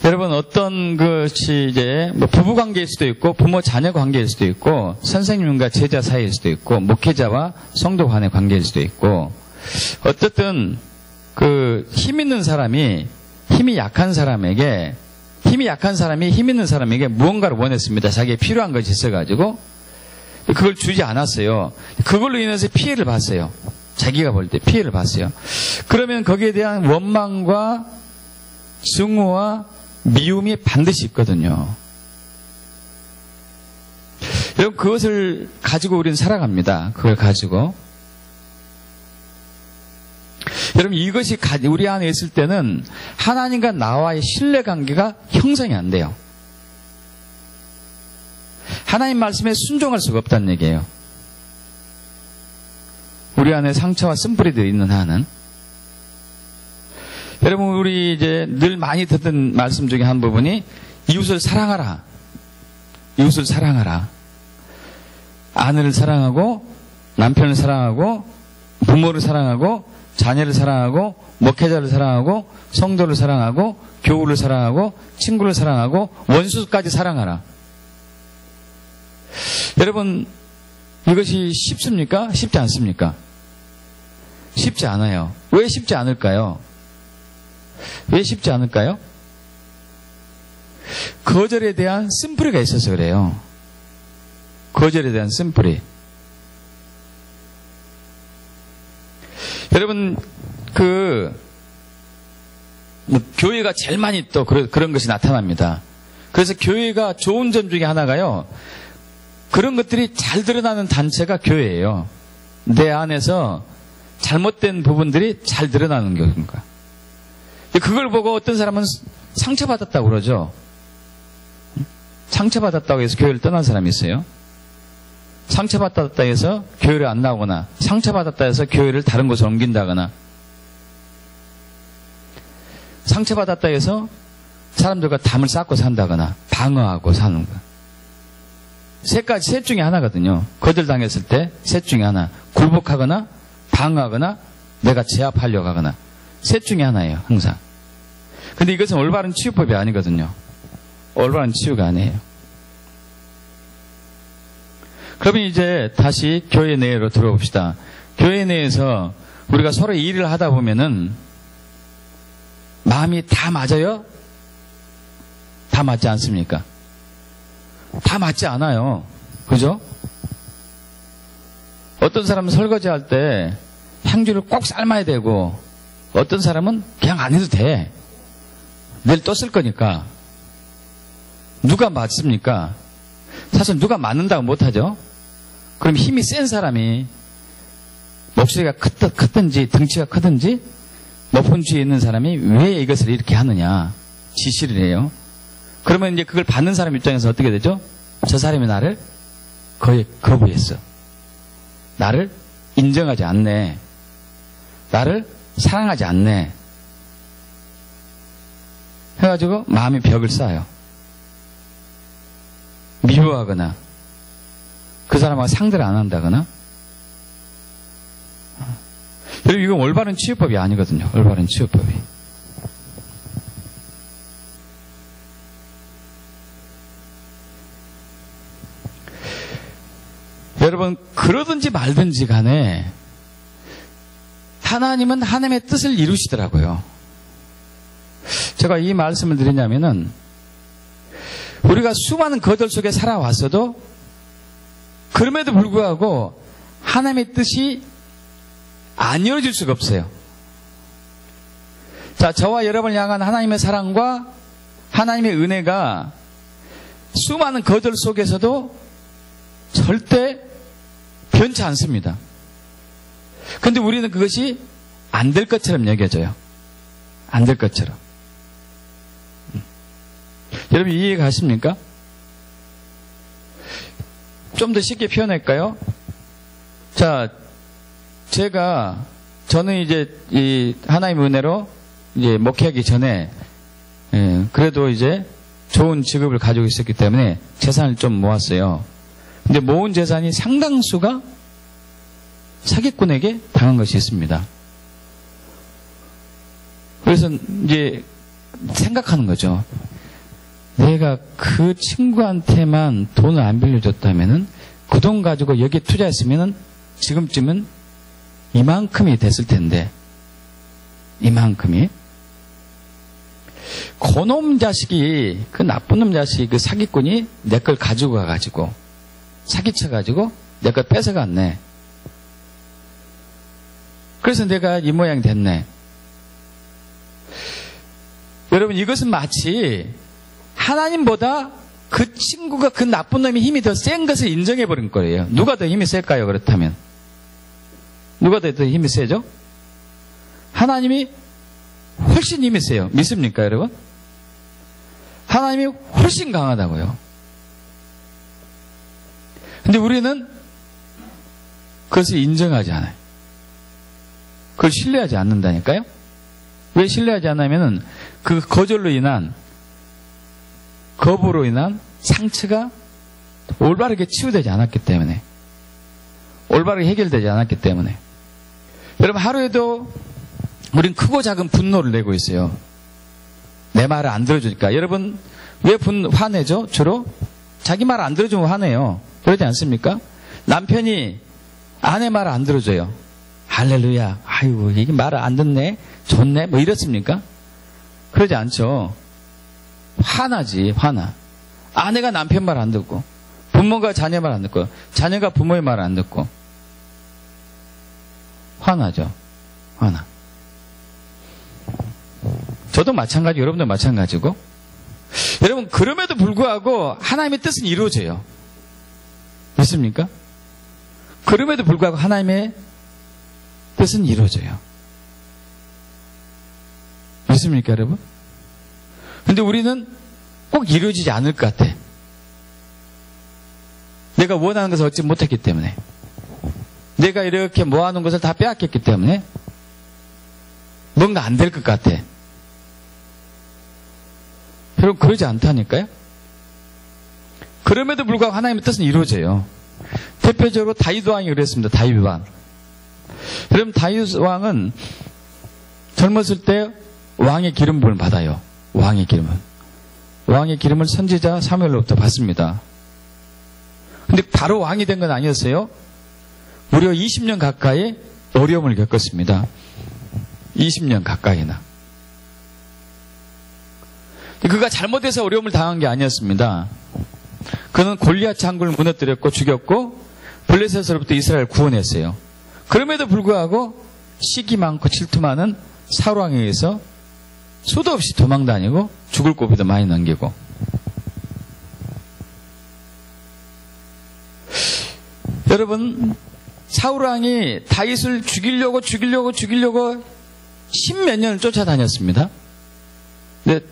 여러분 어떤 것이 이제 뭐 부부 관계일 수도 있고 부모 자녀 관계일 수도 있고 선생님과 제자 사이일 수도 있고 목회자와 성도 간의 관계일 수도 있고 어쨌든 그 힘 있는 사람이 힘이 약한 사람이 힘 있는 사람에게 무언가를 원했습니다. 자기에 필요한 것이 있어가지고 그걸 주지 않았어요. 그걸로 인해서 피해를 봤어요. 자기가 볼 때 피해를 봤어요. 그러면 거기에 대한 원망과 증오와 미움이 반드시 있거든요. 여러분 그것을 가지고 우리는 살아갑니다. 그걸 가지고. 여러분 이것이 우리 안에 있을 때는 하나님과 나와의 신뢰관계가 형성이 안 돼요. 하나님 말씀에 순종할 수가 없다는 얘기예요. 우리 안에 상처와 쓴뿌리들이 있는 한은. 여러분 우리 이제 늘 많이 듣던 말씀 중에 한 부분이 이웃을 사랑하라. 이웃을 사랑하라. 아내를 사랑하고 남편을 사랑하고 부모를 사랑하고 자녀를 사랑하고 목회자를 사랑하고 성도를 사랑하고 교우를 사랑하고 친구를 사랑하고 원수까지 사랑하라. 여러분 이것이 쉽습니까? 쉽지 않습니까? 쉽지 않아요. 왜 쉽지 않을까요? 왜 쉽지 않을까요? 거절에 대한 쓴뿌리가 있어서 그래요. 거절에 대한 쓴뿌리. 여러분 교회가 제일 많이 또 그런 것이 나타납니다. 그래서 교회가 좋은 점 중에 하나가요. 그런 것들이 잘 드러나는 단체가 교회예요. 내 안에서 잘못된 부분들이 잘 드러나는 교회인가. 그걸 보고 어떤 사람은 상처받았다고 그러죠. 상처받았다고 해서 교회를 떠난 사람이 있어요. 상처받았다 해서 교회를 안 나오거나, 상처받았다 해서 교회를 다른 곳으로 옮긴다거나, 상처받았다 해서 사람들과 담을 쌓고 산다거나, 방어하고 사는 거. 셋 중에 하나거든요. 거절당했을 때 셋 중에 하나. 굴복하거나, 방어하거나, 내가 제압하려고 하거나. 셋 중에 하나예요, 항상. 근데 이것은 올바른 치유법이 아니거든요. 올바른 치유가 아니에요. 그러면 이제 다시 교회 내로 들어봅시다. 교회 내에서 우리가 서로 일을 하다 보면은 마음이 다 맞아요? 다 맞지 않습니까? 다 맞지 않아요. 그죠? 어떤 사람은 설거지할 때 향주를 꼭 삶아야 되고, 어떤 사람은 그냥 안 해도 돼. 내일 또 쓸 거니까. 누가 맞습니까? 사실 누가 맞는다고 못하죠? 그럼 힘이 센 사람이 목소리가 크든지 등치가 크든지 높은 주위에 있는 사람이 왜 이것을 이렇게 하느냐 지시를 해요. 그러면 이제 그걸 받는 사람 입장에서 어떻게 되죠? 저 사람이 나를 거부했어. 나를 인정하지 않네. 나를 사랑하지 않네. 해가지고 마음의 벽을 쌓아요. 미워하거나 그 사람하고 상대를 안 한다거나. 여러분, 이건 올바른 치유법이 아니거든요. 올바른 치유법이. 여러분, 그러든지 말든지 간에 하나님은 하나님의 뜻을 이루시더라고요. 제가 이 말씀을 드리냐면은 우리가 수많은 거절 속에 살아왔어도 그럼에도 불구하고 하나님의 뜻이 안 이루어질 수가 없어요. 자, 저와 여러분을 향한 하나님의 사랑과 하나님의 은혜가 수많은 거절 속에서도 절대 변치 않습니다. 그런데 우리는 그것이 안 될 것처럼 여겨져요. 안 될 것처럼. 여러분 이해 가십니까? 좀 더 쉽게 표현할까요? 자, 저는 이제 이 하나님의 은혜로 이제 목회하기 전에 그래도 이제 좋은 직업을 가지고 있었기 때문에 재산을 좀 모았어요. 근데 모은 재산이 상당수가 사기꾼에게 당한 것이 있습니다. 그래서 이제 생각하는 거죠. 내가 그 친구한테만 돈을 안 빌려줬다면은 그 돈 가지고 여기에 투자했으면은 지금쯤은 이만큼이 됐을 텐데, 이만큼이. 그놈 자식이, 그 나쁜 놈 자식이, 그 사기꾼이 내 걸 가지고 가가지고 사기쳐가지고 내 걸 뺏어갔네. 그래서 내가 이 모양이 됐네. 여러분, 이것은 마치 하나님보다 그 친구가, 그 나쁜 놈이 힘이 더 센 것을 인정해버린 거예요. 누가 더 힘이 셀까요? 그렇다면 누가 더 힘이 세죠? 하나님이 훨씬 힘이 세요. 믿습니까, 여러분? 하나님이 훨씬 강하다고요. 근데 우리는 그것을 인정하지 않아요. 그걸 신뢰하지 않는다니까요? 왜 신뢰하지 않냐면은 그 거절로 인한, 거부로 인한 상처가 올바르게 치유되지 않았기 때문에, 올바르게 해결되지 않았기 때문에. 여러분, 하루에도 우린 크고 작은 분노를 내고 있어요. 내 말을 안 들어주니까. 여러분, 왜 화내죠? 주로 자기 말 안 들어주면 화내요. 그러지 않습니까? 남편이 아내 말을 안 들어줘요. 할렐루야, 아이고 이게 말을 안 듣네, 좋네, 뭐 이렇습니까? 그러지 않죠. 화나지, 화나. 아내가 남편 말 안 듣고, 부모가 자녀 말 안 듣고, 자녀가 부모의 말 안 듣고, 화나죠. 화나. 저도 마찬가지, 여러분도 마찬가지고. 여러분, 그럼에도 불구하고 하나님의 뜻은 이루어져요. 믿습니까? 그럼에도 불구하고 하나님의 뜻은 이루어져요. 믿습니까, 여러분? 근데 우리는 꼭 이루어지지 않을 것 같아. 내가 원하는 것을 얻지 못했기 때문에, 내가 이렇게 모아놓은 것을 다 빼앗겼기 때문에 뭔가 안 될 것 같아. 여러분, 그러지 않다니까요? 그럼에도 불구하고 하나님의 뜻은 이루어져요. 대표적으로 다윗 왕이 그랬습니다. 다윗 왕. 그럼 다윗 왕은 젊었을 때 왕의 기름부를 받아요. 왕의 기름을. 왕의 기름을 선지자 사무엘로부터 받습니다. 근데 바로 왕이 된 건 아니었어요. 무려 20년 가까이 어려움을 겪었습니다. 20년 가까이나. 그가 잘못해서 어려움을 당한 게 아니었습니다. 그는 골리앗 장군을 무너뜨렸고 죽였고 블레셋으로부터 이스라엘을 구원했어요. 그럼에도 불구하고 시기 많고 질투 많은 사울 왕에 의해서 수도 없이 도망다니고 죽을 고비도 많이 넘기고. 여러분, 사울 왕이 다윗을 죽이려고 십몇 년을 쫓아다녔습니다. 근데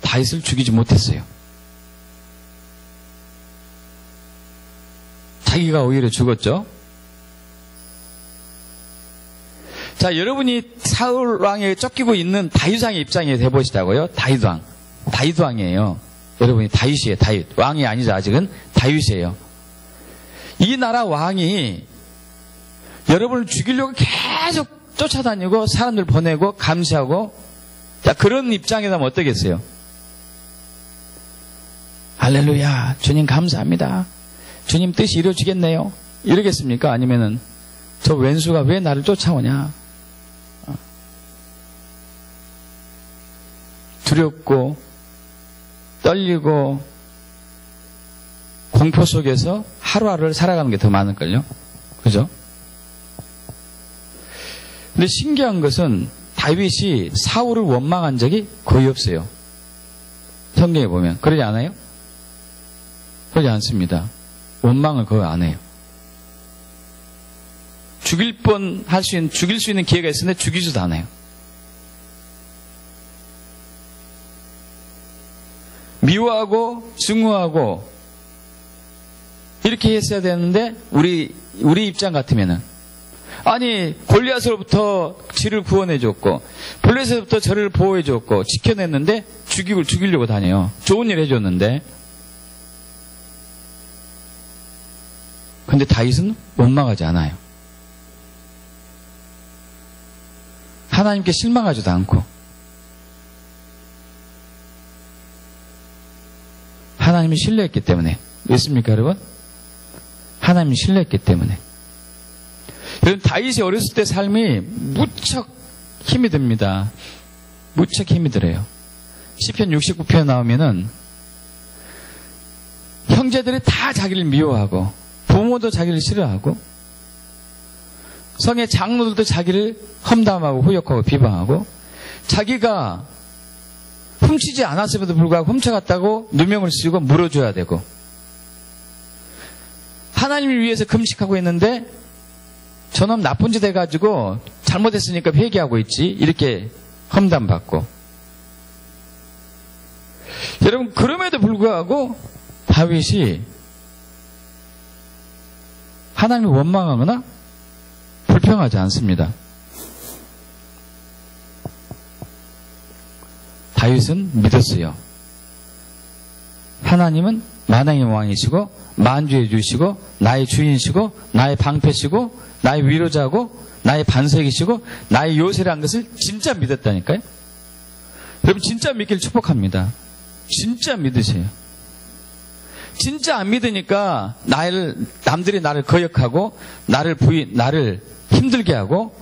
다윗을 죽이지 못했어요. 자기가 오히려 죽었죠. 자, 여러분이 사울 왕에 쫓기고 있는 다윗 왕의 입장에 대보시다고요. 다윗 왕이에요. 여러분이 다윗이에요. 다윗. 왕이 아니죠. 아직은 다윗이에요. 이 나라 왕이 여러분을 죽이려고 계속 쫓아다니고 사람들 보내고 감시하고, 자, 그런 입장이라면 어떠겠어요? 할렐루야, 주님 감사합니다. 주님 뜻이 이루어지겠네요. 이러겠습니까? 아니면은 저 왼수가 왜 나를 쫓아오냐? 두렵고 떨리고 공포 속에서 하루하루를 살아가는 게 더 많을걸요? 그죠? 근데 신기한 것은 다윗이 사울을 원망한 적이 거의 없어요. 성경에 보면. 그러지 않아요? 그러지 않습니다. 원망을 거의 안 해요. 죽일 수 있는 기회가 있었는데 죽이지도 않아요. 미워하고 증오하고 이렇게 했어야 되는데 우리 입장 같으면은, 아니 골리앗으로부터 지를 구원해줬고 블레셋으로부터 저를 보호해줬고 지켜냈는데 죽이려고 다녀요. 좋은 일 해줬는데. 근데 다윗은 원망하지 않아요. 하나님께 실망하지도 않고 하나님이 신뢰했기 때문에. 믿습니까, 여러분? 하나님이 신뢰했기 때문에. 여러분, 다윗이 어렸을 때 삶이 무척 힘이 듭니다. 무척 힘이 들어요. 시편 69편 나오면은 형제들이 다 자기를 미워하고 부모도 자기를 싫어하고 성의 장로들도 자기를 험담하고 후욕하고 비방하고, 자기가 훔치지 않았음에도 불구하고 훔쳐갔다고 누명을 쓰고 물어줘야 되고, 하나님을 위해서 금식하고 있는데 저놈 나쁜 짓 해가지고 잘못했으니까 회개하고 있지, 이렇게 험담받고. 여러분, 그럼에도 불구하고 다윗이 하나님을 원망하거나 불평하지 않습니다. 다윗은 믿었어요. 하나님은 만왕의 왕이시고 만주의 주시고 나의 주인이시고 나의 방패시고 나의 위로자고 나의 반석이시고 나의 요새라는 것을 진짜 믿었다니까요. 여러분, 진짜 믿기를 축복합니다. 진짜 믿으세요. 진짜 안 믿으니까 남들이 나를 거역하고 나를 힘들게 하고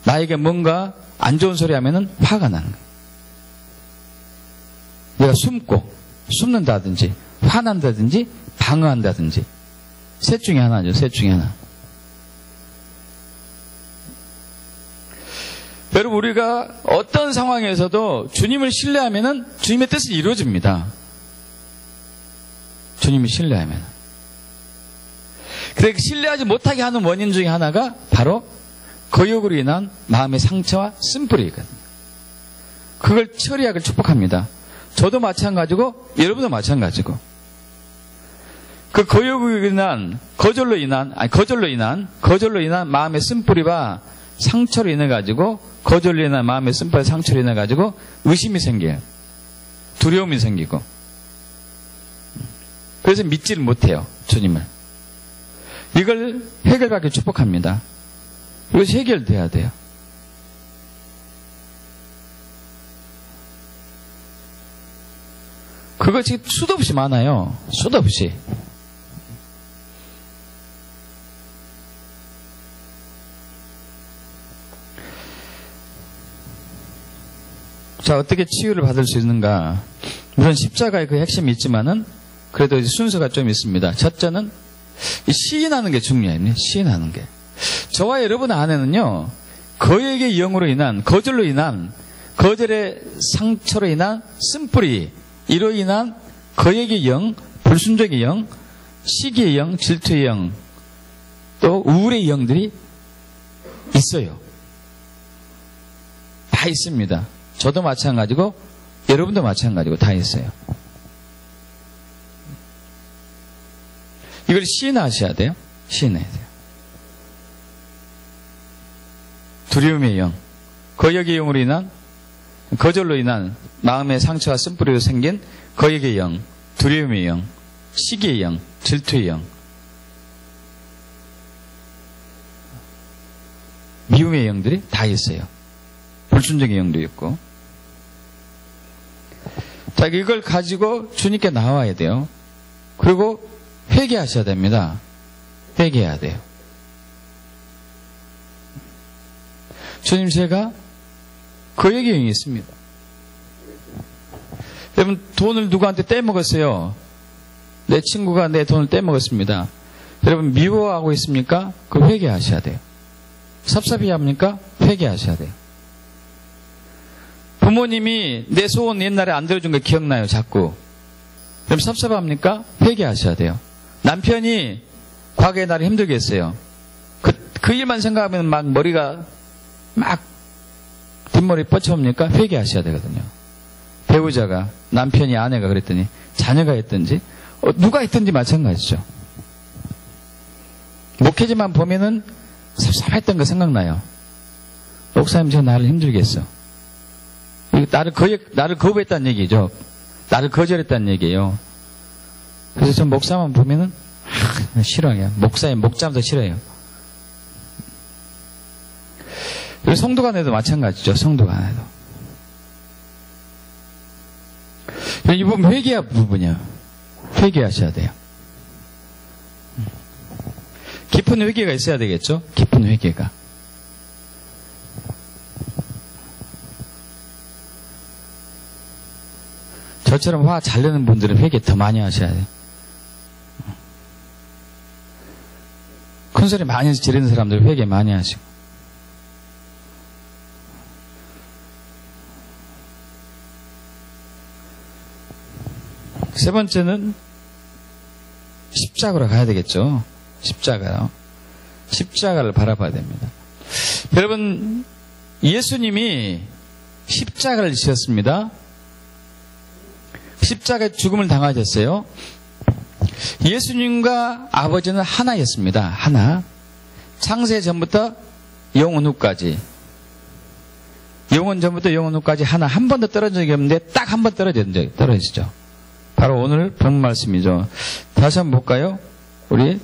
나에게 뭔가 안 좋은 소리 하면은 화가 나는 거예요. 내가 숨는다든지 화난다든지 방어한다든지, 셋 중에 하나죠. 셋 중에 하나. 여러분, 우리가 어떤 상황에서도 주님을 신뢰하면은 주님의 뜻이 이루어집니다. 주님을 신뢰하면. 그래 신뢰하지 못하게 하는 원인 중에 하나가 바로 거역으로 인한 마음의 상처와 쓴뿌리거든요. 그걸 처리하길 축복합니다. 저도 마찬가지고 여러분도 마찬가지고 그 거역으로 인한 거절로 인한 마음의 쓴뿌리와 상처로 인해 가지고 거절로 인한 마음의 쓴뿌리 상처로 인해 가지고 의심이 생겨요. 두려움이 생기고 그래서 믿지를 못해요. 주님을. 이걸 해결받기 축복합니다. 이것이 해결돼야 돼요. 그것이 수도 없이 많아요. 수도 없이. 자, 어떻게 치유를 받을 수 있는가? 물론 십자가의 그 핵심이 있지만은 그래도 순서가 좀 있습니다. 첫째는 시인하는 게 중요해요. 시인하는 게. 저와 여러분 안에는요, 거역의 영으로 인한, 거절로 인한, 거절의 상처로 인한 쓴뿌리, 이로 인한 거역의 영, 불순종의 영, 시기의 영, 질투의 영, 또 우울의 영들이 있어요. 다 있습니다. 저도 마찬가지고 여러분도 마찬가지고 다 있어요. 이걸 시인하셔야 돼요. 시인해야 돼요. 두려움의 영, 거역의 영으로 인한, 거절로 인한 마음의 상처와 쓴뿌리로 생긴 거역의 영, 두려움의 영, 시기의 영, 질투의 영, 미움의 영들이 다 있어요. 불순종의 영도 있고. 자, 이걸 가지고 주님께 나와야 돼요. 그리고 회개하셔야 됩니다. 회개해야 돼요. 주님, 제가 거역의 영이 있습니다. 여러분, 돈을 누구한테 떼먹었어요. 내 친구가 내 돈을 떼먹었습니다. 여러분, 미워하고 있습니까? 그 회개하셔야 돼요. 섭섭해합니까? 회개하셔야 돼요. 부모님이 내 소원 옛날에 안 들어준 거 기억나요, 자꾸. 그럼 섭섭합니까? 회개하셔야 돼요. 남편이 과거에 나를 힘들게 했어요. 그 일만 생각하면 막 머리가 막 뒷머리 뻗쳐옵니까? 회개하셔야 되거든요. 배우자가, 남편이 아내가 그랬더니, 자녀가 했든지, 누가 했든지 마찬가지죠. 목회지만 보면은 섭섭했던 거 생각나요. 목사님, 저 나를 힘들게 했어. 나를 거부했다는 얘기죠. 나를 거절했다는 얘기예요. 그래서 전 목사만 보면은 싫어해요. 목자면서 싫어해요. 그리고 성도 간에도 마찬가지죠. 성도 간에도. 이 부분 회개할 부분이요. 회개하셔야 돼요. 깊은 회개가 있어야 되겠죠. 깊은 회개가. 저처럼 화 잘 내는 분들은 회개 더 많이 하셔야 돼요. 큰 소리 많이 지르는 사람들 회개 많이 하시고. 세 번째는 십자가로 가야 되겠죠. 십자가를 바라봐야 됩니다. 여러분, 예수님이 십자가를 지셨습니다. 십자가의 죽음을 당하셨어요. 예수님과 아버지는 하나였습니다. 하나. 창세 전부터 영원 후까지. 영원 전부터 영원 후까지 하나. 한 번도 떨어진 적이 없는데 딱 한 번 떨어지죠. 바로 오늘 본 말씀이죠. 다시 한번 볼까요? 우리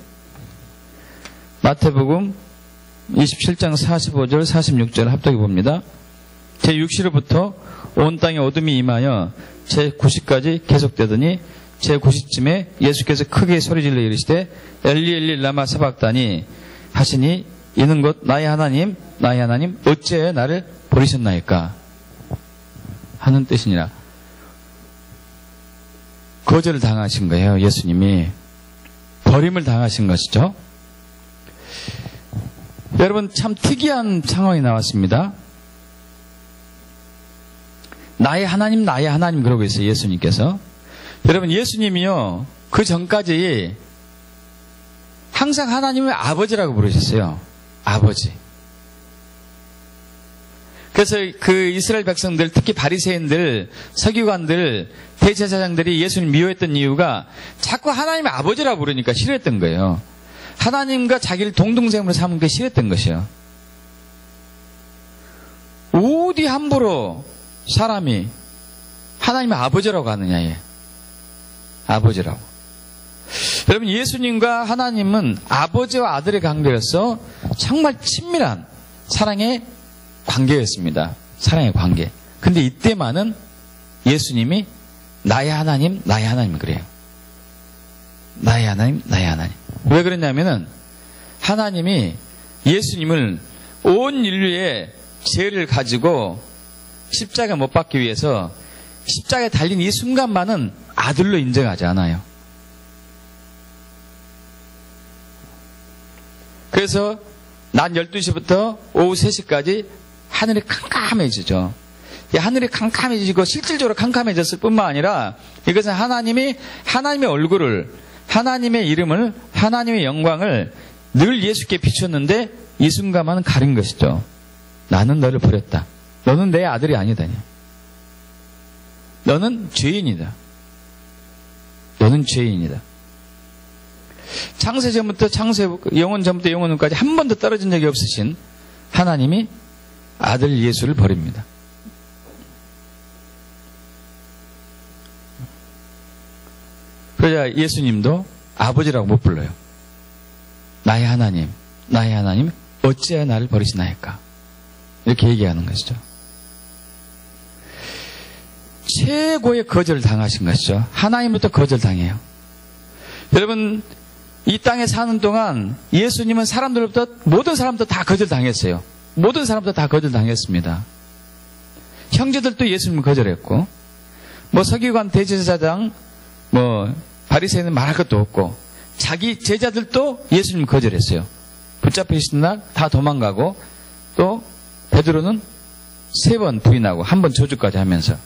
마태복음 27장 45절 46절 합독해 봅니다. 제6시로부터 온 땅에 어둠이 임하여 제9시까지 계속되더니 제9시쯤에 예수께서 크게 소리질러 이르시되 엘리 엘리 라마 사박다니 하시니 이는 곧 나의 하나님 어찌하여 나를 버리셨나이까 하는 뜻이니라. 거절을 당하신 거예요. 예수님이 버림을 당하신 것이죠. 여러분, 참 특이한 상황이 나왔습니다. 나의 하나님 그러고 있어요. 예수님께서. 여러분, 예수님이요, 그 전까지 항상 하나님을 아버지라고 부르셨어요. 아버지. 그래서 그 이스라엘 백성들, 특히 바리새인들, 서기관들, 대제사장들이 예수님 미워했던 이유가 자꾸 하나님의 아버지라고 부르니까 싫어했던 거예요. 하나님과 자기를 동등생으로 삼은 게 싫었던 것이요. 어디 함부로 사람이 하나님의 아버지라고 하느냐, 예. 아버지라고. 여러분, 예수님과 하나님은 아버지와 아들의 관계로서 정말 친밀한 사랑의 관계였습니다. 사랑의 관계. 근데 이때만은 예수님이 나의 하나님, 나의 하나님 그래요. 나의 하나님, 나의 하나님. 왜 그랬냐면은 하나님이 예수님을 온 인류의 죄를 가지고 십자가에 못 박기 위해서 십자가에 달린 이 순간만은 아들로 인정하지 않아요. 그래서 낮 12시부터 오후 3시까지 하늘이 캄캄해지죠. 이 하늘이 캄캄해지고 실질적으로 캄캄해졌을 뿐만 아니라 이것은 하나님이 하나님의 얼굴을, 하나님의 이름을, 하나님의 영광을 늘 예수께 비췄는데 이 순간만은 가린 것이죠. 나는 너를 버렸다. 너는 내 아들이 아니다니. 너는 죄인이다. 너는 죄인이다. 창세 전부터 영원 전부터 영원까지 한 번도 떨어진 적이 없으신 하나님이 아들 예수를 버립니다. 그러자 예수님도 아버지라고 못 불러요. 나의 하나님, 나의 하나님, 어찌하여 나를 버리시나이까? 이렇게 얘기하는 것이죠. 최고의 거절을 당하신 것이죠. 하나님부터 거절당해요. 여러분, 이 땅에 사는 동안 예수님은 사람들부터, 모든 사람부터 다 거절당했어요. 모든 사람부터 다 거절당했습니다. 형제들도 예수님을 거절했고, 서기관, 대제사장, 바리새인은 말할 것도 없고, 자기 제자들도 예수님을 거절했어요. 붙잡히신 날 다 도망가고, 또 베드로는 3번 부인하고 1번 저주까지 하면서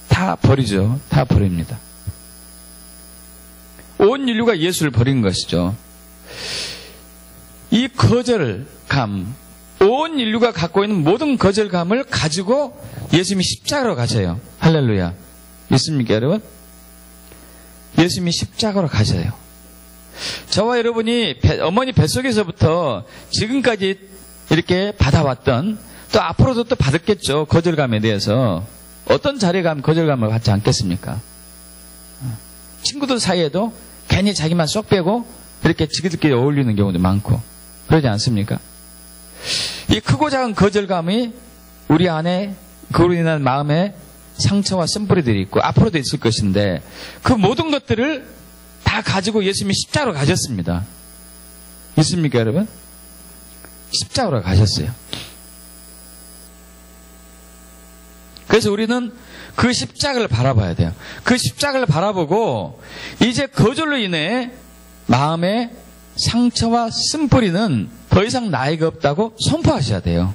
다 버리죠. 다 버립니다. 온 인류가 예수를 버린 것이죠. 이 거절감, 온 인류가 갖고 있는 모든 거절감을 가지고 예수님이 십자가로 가셔요. 할렐루야. 믿습니까, 여러분? 예수님이 십자가로 가셔요. 저와 여러분이 어머니 뱃속에서부터 지금까지 이렇게 받아왔던, 또 앞으로도 또 받았겠죠. 거절감에 대해서. 어떤 자리에 가면 거절감을 받지 않겠습니까? 친구들 사이에도 괜히 자기만 쏙 빼고 이렇게 지들끼리 어울리는 경우도 많고 그러지 않습니까? 이 크고 작은 거절감이 우리 안에 그로 인한 마음에 상처와 쓴뿌리들이 있고 앞으로도 있을 것인데 그 모든 것들을 다 가지고 예수님이 십자가로 가셨습니다. 있습니까, 여러분? 십자가로 가셨어요. 그래서 우리는 그 십자가를 바라봐야 돼요. 그 십자가를 바라보고 이제 거절로 인해 마음에 상처와 쓴뿌리는 더 이상 나이가 없다고 선포하셔야 돼요.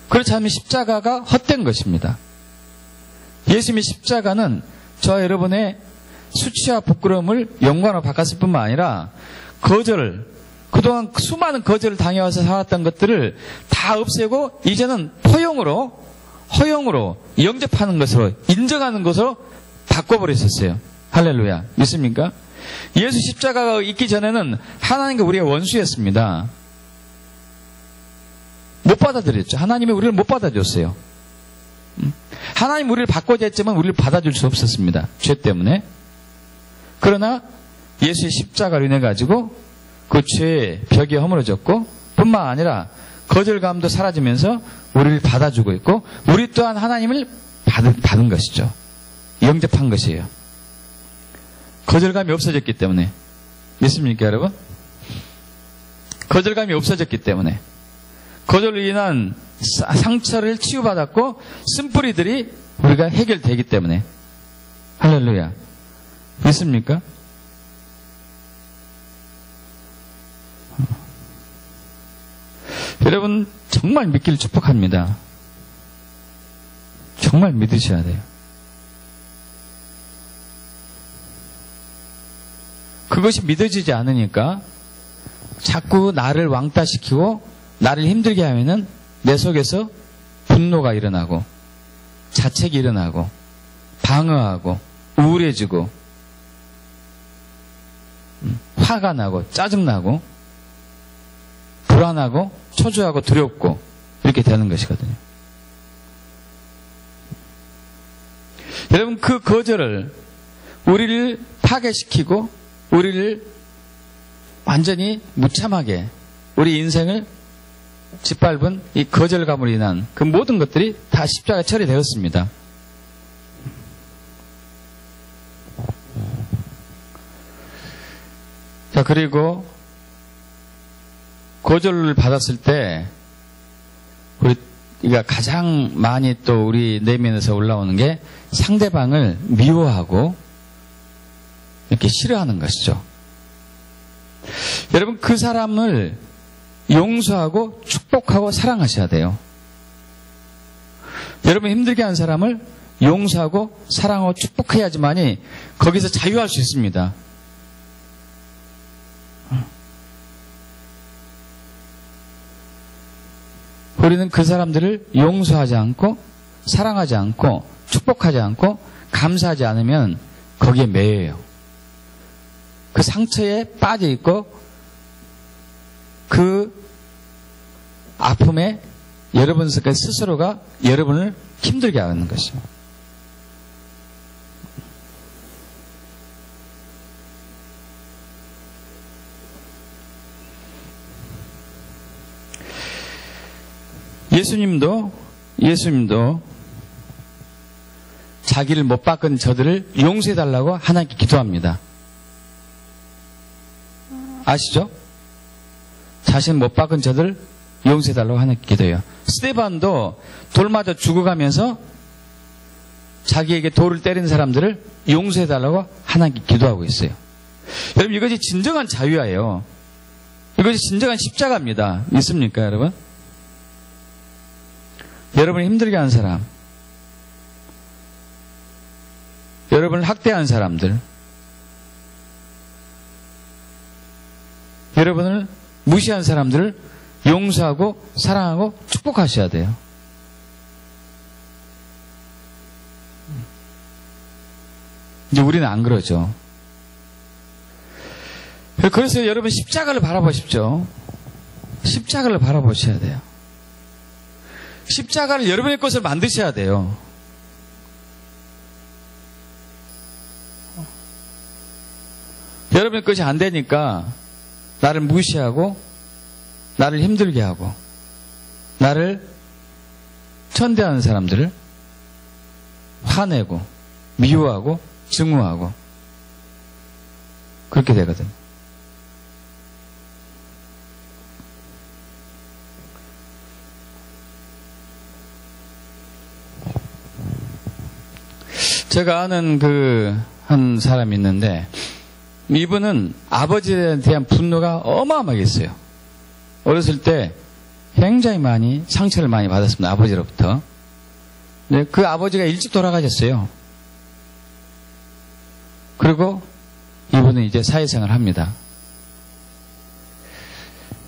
그렇지 않으면 십자가가 헛된 것입니다. 예수님의 십자가는 저와 여러분의 수치와 부끄러움을 영광으로 바꿨을 뿐만 아니라 거절, 그동안 수많은 거절을 당해와서 살았던 것들을 다 없애고 이제는 허용으로 영접하는 것으로, 인정하는 것으로 바꿔버리셨어요. 할렐루야. 믿습니까? 예수 십자가가 있기 전에는 하나님과 우리가 원수였습니다. 못 받아들였죠. 하나님이 우리를 못 받아줬어요. 하나님 우리를 바꿔야 했지만 우리를 받아줄 수 없었습니다. 죄 때문에. 그러나 예수의 십자가로 인해 가지고 그 죄의 벽이 허물어졌고 뿐만 아니라 거절감도 사라지면서 우리를 받아주고 있고 우리 또한 하나님을 받은 것이죠. 영접한 것이에요. 거절감이 없어졌기 때문에. 믿습니까, 여러분? 거절감이 없어졌기 때문에. 거절로 인한 상처를 치유받았고 쓴뿌리들이 우리가 해결되기 때문에. 할렐루야. 믿습니까? 여러분 정말 믿기를 축복합니다. 정말 믿으셔야 돼요. 그것이 믿어지지 않으니까 자꾸 나를 왕따시키고 나를 힘들게 하면은 내 속에서 분노가 일어나고 자책이 일어나고 방어하고 우울해지고 화가 나고 짜증나고 불안하고 초조하고 두렵고 이렇게 되는 것이거든요. 여러분, 그 거절을 우리를 파괴시키고 우리를 완전히 무참하게 우리 인생을 짓밟은 이 거절감으로 인한 그 모든 것들이 다 십자가에 처리되었습니다. 자, 그리고 거절을 받았을 때 우리가 가장 많이 또 우리 내면에서 올라오는 게 상대방을 미워하고 이렇게 싫어하는 것이죠. 여러분, 그 사람을 용서하고 축복하고 사랑하셔야 돼요. 여러분, 힘들게 한 사람을 용서하고 사랑하고 축복해야지만이 거기서 자유할 수 있습니다. 우리는 그 사람들을 용서하지 않고 사랑하지 않고 축복하지 않고 감사하지 않으면 거기에 매여요. 그 상처에 빠져 있고 그 아픔에 여러분 스스로가 여러분을 힘들게 하는 것이죠. 예수님도 자기를 못 박은 저들을 용서해달라고 하나님께 기도합니다. 아시죠? 자신 못 박은 저들 용서해달라고 하나님께 기도해요. 스데반도 돌 맞아 죽어가면서 자기에게 돌을 때린 사람들을 용서해달라고 하나님께 기도하고 있어요. 여러분, 이것이 진정한 자유예요. 이것이 진정한 십자가입니다. 있습니까, 여러분? 여러분을 힘들게 한 사람, 여러분을 학대한 사람들, 여러분을 무시한 사람들을 용서하고 사랑하고 축복하셔야 돼요. 이제 우리는 안 그러죠. 그래서 여러분, 십자가를 바라보십시오. 십자가를 바라보셔야 돼요. 십자가를 여러분의 것을 만드셔야 돼요. 여러분의 것이 안 되니까 나를 무시하고 나를 힘들게 하고 나를 천대하는 사람들을 화내고 미워하고 증오하고 그렇게 되거든요. 제가 아는 한 사람이 있는데 이분은 아버지에 대한 분노가 어마어마하게 있어요. 어렸을 때 굉장히 많이 상처를 많이 받았습니다. 아버지로부터. 네, 그 아버지가 일찍 돌아가셨어요. 그리고 이분은 이제 사회생활을 합니다.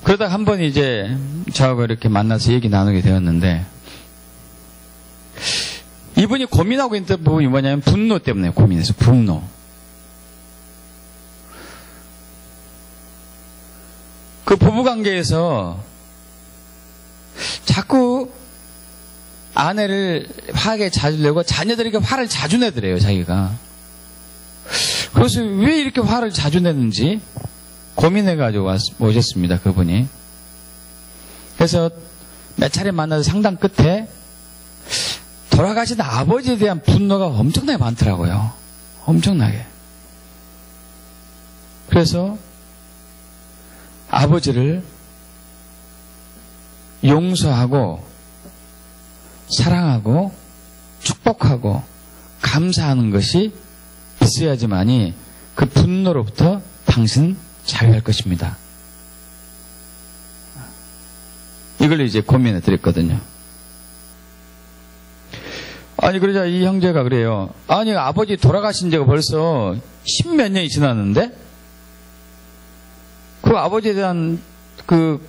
그러다 한 번 이제 저하고 이렇게 만나서 얘기 나누게 되었는데 이분이 고민하고 있는 부분이 뭐냐면 분노 때문에 고민해서 분노. 그 부부관계에서 자꾸 아내를 화하게 자주 내고 자녀들에게 화를 자주 내더래요, 자기가. 그래서 왜 이렇게 화를 자주 내는지 고민해가지고 오셨습니다, 그분이. 그래서 몇 차례 만나서 상담 끝에 돌아가신 아버지에 대한 분노가 엄청나게 많더라고요. 엄청나게. 그래서 아버지를 용서하고 사랑하고 축복하고 감사하는 것이 있어야지만이 그 분노로부터 당신은 자유할 것입니다. 이걸 이제 고민해 드렸거든요. 아니, 그러자 이 형제가 그래요. 아니, 아버지 돌아가신 지가 벌써 십몇 년이 지났는데 그 아버지에 대한 그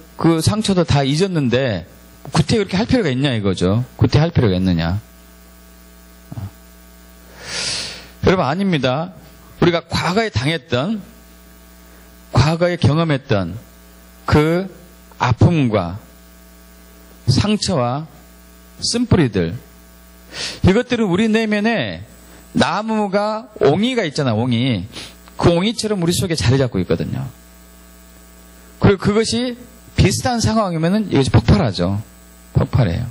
상처도 다 잊었는데 구태 그렇게 할 필요가 있냐 이거죠. 구태 할 필요가 있느냐. 여러분 아닙니다. 우리가 과거에 당했던, 과거에 경험했던 그 아픔과 상처와 쓴뿌리들, 이것들은 우리 내면에 나무가 옹이가 있잖아, 옹이. 그 옹이처럼 우리 속에 자리 잡고 있거든요. 그리고 그것이 비슷한 상황이면은 이것이 폭발하죠. 폭발해요.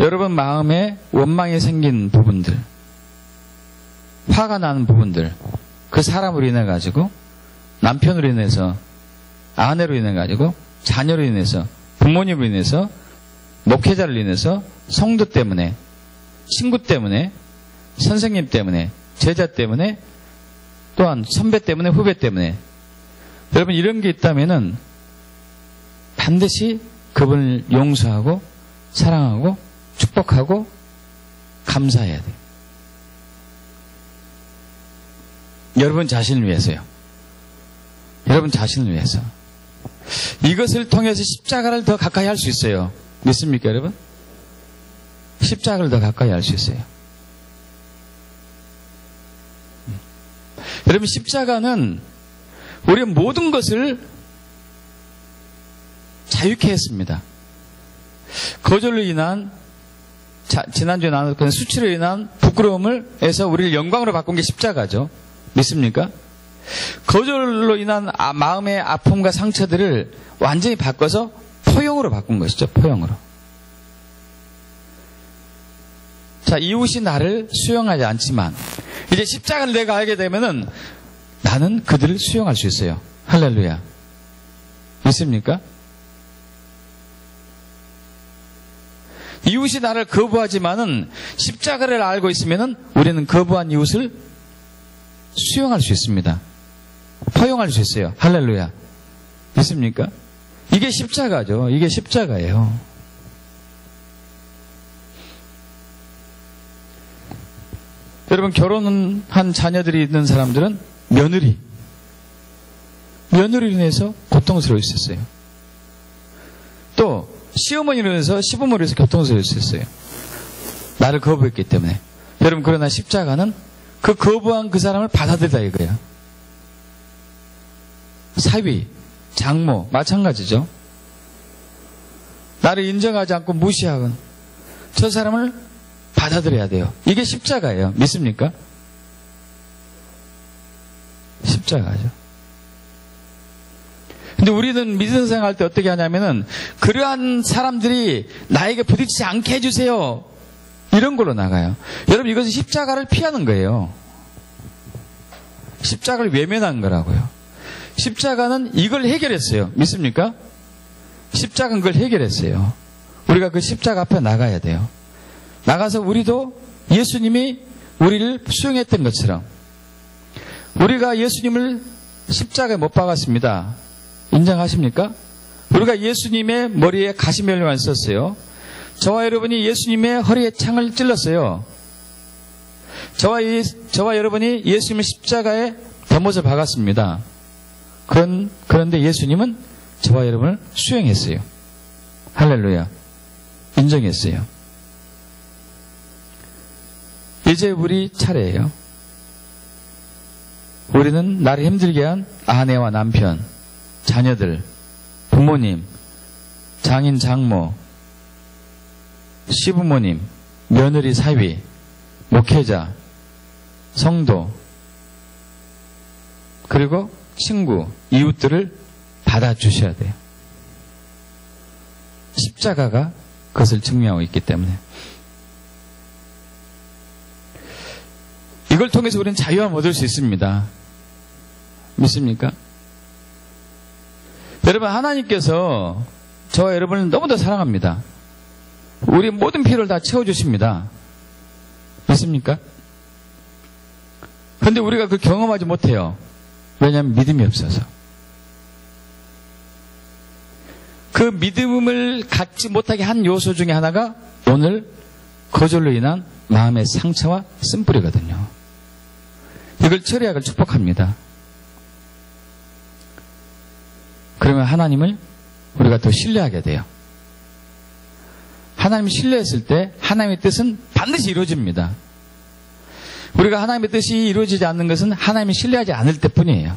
여러분 마음에 원망이 생긴 부분들, 화가 나는 부분들, 그 사람으로 인해 가지고, 남편으로 인해서, 아내로 인해 가지고, 자녀로 인해서, 부모님으로 인해서, 목회자로 인해서, 성도 때문에, 친구 때문에, 선생님 때문에, 제자 때문에, 또한 선배 때문에, 후배 때문에, 여러분 이런 게 있다면은 반드시 그분을 용서하고 사랑하고 축복하고 감사해야 돼요. 여러분 자신을 위해서요. 여러분 자신을 위해서. 이것을 통해서 십자가를 더 가까이 할 수 있어요. 믿습니까, 여러분? 십자가를 더 가까이 할 수 있어요. 여러분, 십자가는 우리의 모든 것을 자유케 했습니다. 거절로 인한, 지난주에 나눴던 수치로 인한 부끄러움을 해서 우리를 영광으로 바꾼 게 십자가죠. 믿습니까? 거절로 인한 마음의 아픔과 상처들을 완전히 바꿔서 포용으로 바꾼 것이죠. 포용으로. 자, 이웃이 나를 수용하지 않지만 이제 십자가를 내가 알게 되면은 나는 그들을 수용할 수 있어요. 할렐루야. 믿습니까? 이웃이 나를 거부하지만은 십자가를 알고 있으면은 우리는 거부한 이웃을 수용할 수 있습니다. 포용할 수 있어요. 할렐루야. 믿습니까? 이게 십자가죠. 이게 십자가예요. 여러분, 결혼한 자녀들이 있는 사람들은 며느리로 인해서 고통스러울 수 있어요. 또 시어머니로 인해서 시부모로 인해서 고통스러울 수 있어요. 나를 거부했기 때문에. 여러분, 그러나 십자가는 그 거부한 그 사람을 받아들이다 이거예요. 사위, 장모 마찬가지죠. 나를 인정하지 않고 무시하건 저 사람을 받아들여야 돼요. 이게 십자가예요. 믿습니까? 십자가죠. 근데 우리는 믿음 생활할 때 어떻게 하냐면은 그러한 사람들이 나에게 부딪히지 않게 해주세요. 이런 걸로 나가요. 여러분, 이것은 십자가를 피하는 거예요. 십자가를 외면한 거라고요. 십자가는 이걸 해결했어요. 믿습니까? 십자가는 그걸 해결했어요. 우리가 그 십자가 앞에 나가야 돼요. 나가서 우리도 예수님이 우리를 수용했던 것처럼 우리가 예수님을 십자가에 못 박았습니다. 인정하십니까? 우리가 예수님의 머리에 가시멜로만 썼어요. 저와 여러분이 예수님의 허리에 창을 찔렀어요. 저와 여러분이 예수님을 십자가에 대못을 박았습니다. 그런데 예수님은 저와 여러분을 수용했어요. 할렐루야. 인정했어요. 이제 우리 차례예요. 우리는 나를 힘들게 한 아내와 남편, 자녀들, 부모님, 장인, 장모, 시부모님, 며느리, 사위, 목회자, 성도, 그리고 친구, 이웃들을 받아주셔야 돼요. 십자가가 그것을 증명하고 있기 때문에. 이걸 통해서 우리는 자유함을 얻을 수 있습니다. 믿습니까? 여러분, 하나님께서 저와 여러분을 너무도 사랑합니다. 우리의 모든 필요를 다 채워주십니다. 믿습니까? 그런데 우리가 그걸 경험하지 못해요. 왜냐하면 믿음이 없어서. 그 믿음을 갖지 못하게 한 요소 중에 하나가 오늘 거절로 인한 마음의 상처와 쓴뿌리거든요. 이걸 처리하길 축복합니다. 그러면 하나님을 우리가 더 신뢰하게 돼요. 하나님을 신뢰했을 때 하나님의 뜻은 반드시 이루어집니다. 우리가 하나님의 뜻이 이루어지지 않는 것은 하나님을 신뢰하지 않을 때뿐이에요.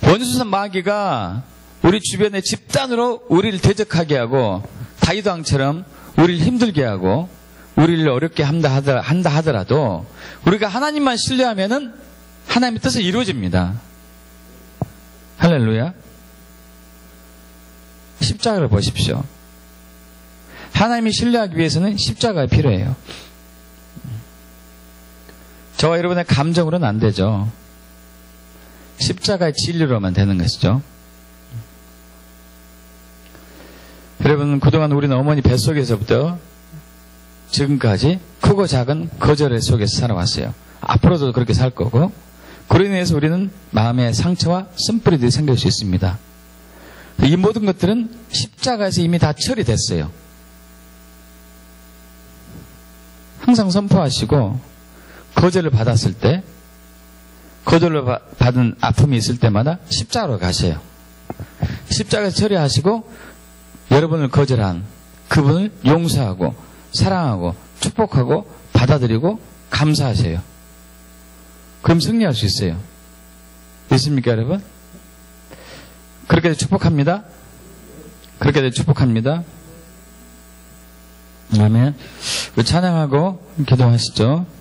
원수선 마귀가 우리 주변의 집단으로 우리를 대적하게 하고 다윗왕처럼 우리를 힘들게 하고 우리를 어렵게 한다 하더라도 우리가 하나님만 신뢰하면은 하나님의 뜻이 이루어집니다. 할렐루야. 십자가를 보십시오. 하나님이 신뢰하기 위해서는 십자가가 필요해요. 저와 여러분의 감정으로는 안 되죠. 십자가의 진리로만 되는 것이죠. 여러분, 그동안 우리는 어머니 뱃속에서부터 지금까지 크고 작은 거절 속에서 살아왔어요. 앞으로도 그렇게 살 거고, 그로 인해서 우리는 마음의 상처와 쓴뿌리들이 생길 수 있습니다. 이 모든 것들은 십자가에서 이미 다 처리됐어요. 항상 선포하시고 거절을 받았을 때, 거절을 받은 아픔이 있을 때마다 십자가로 가세요. 십자가에서 처리하시고 여러분을 거절한 그분을 용서하고 사랑하고 축복하고 받아들이고 감사하세요. 그럼 승리할 수 있어요. 있습니까, 여러분? 그렇게 축복합니다. 그렇게 축복합니다. 아멘. 찬양하고 기도하시죠.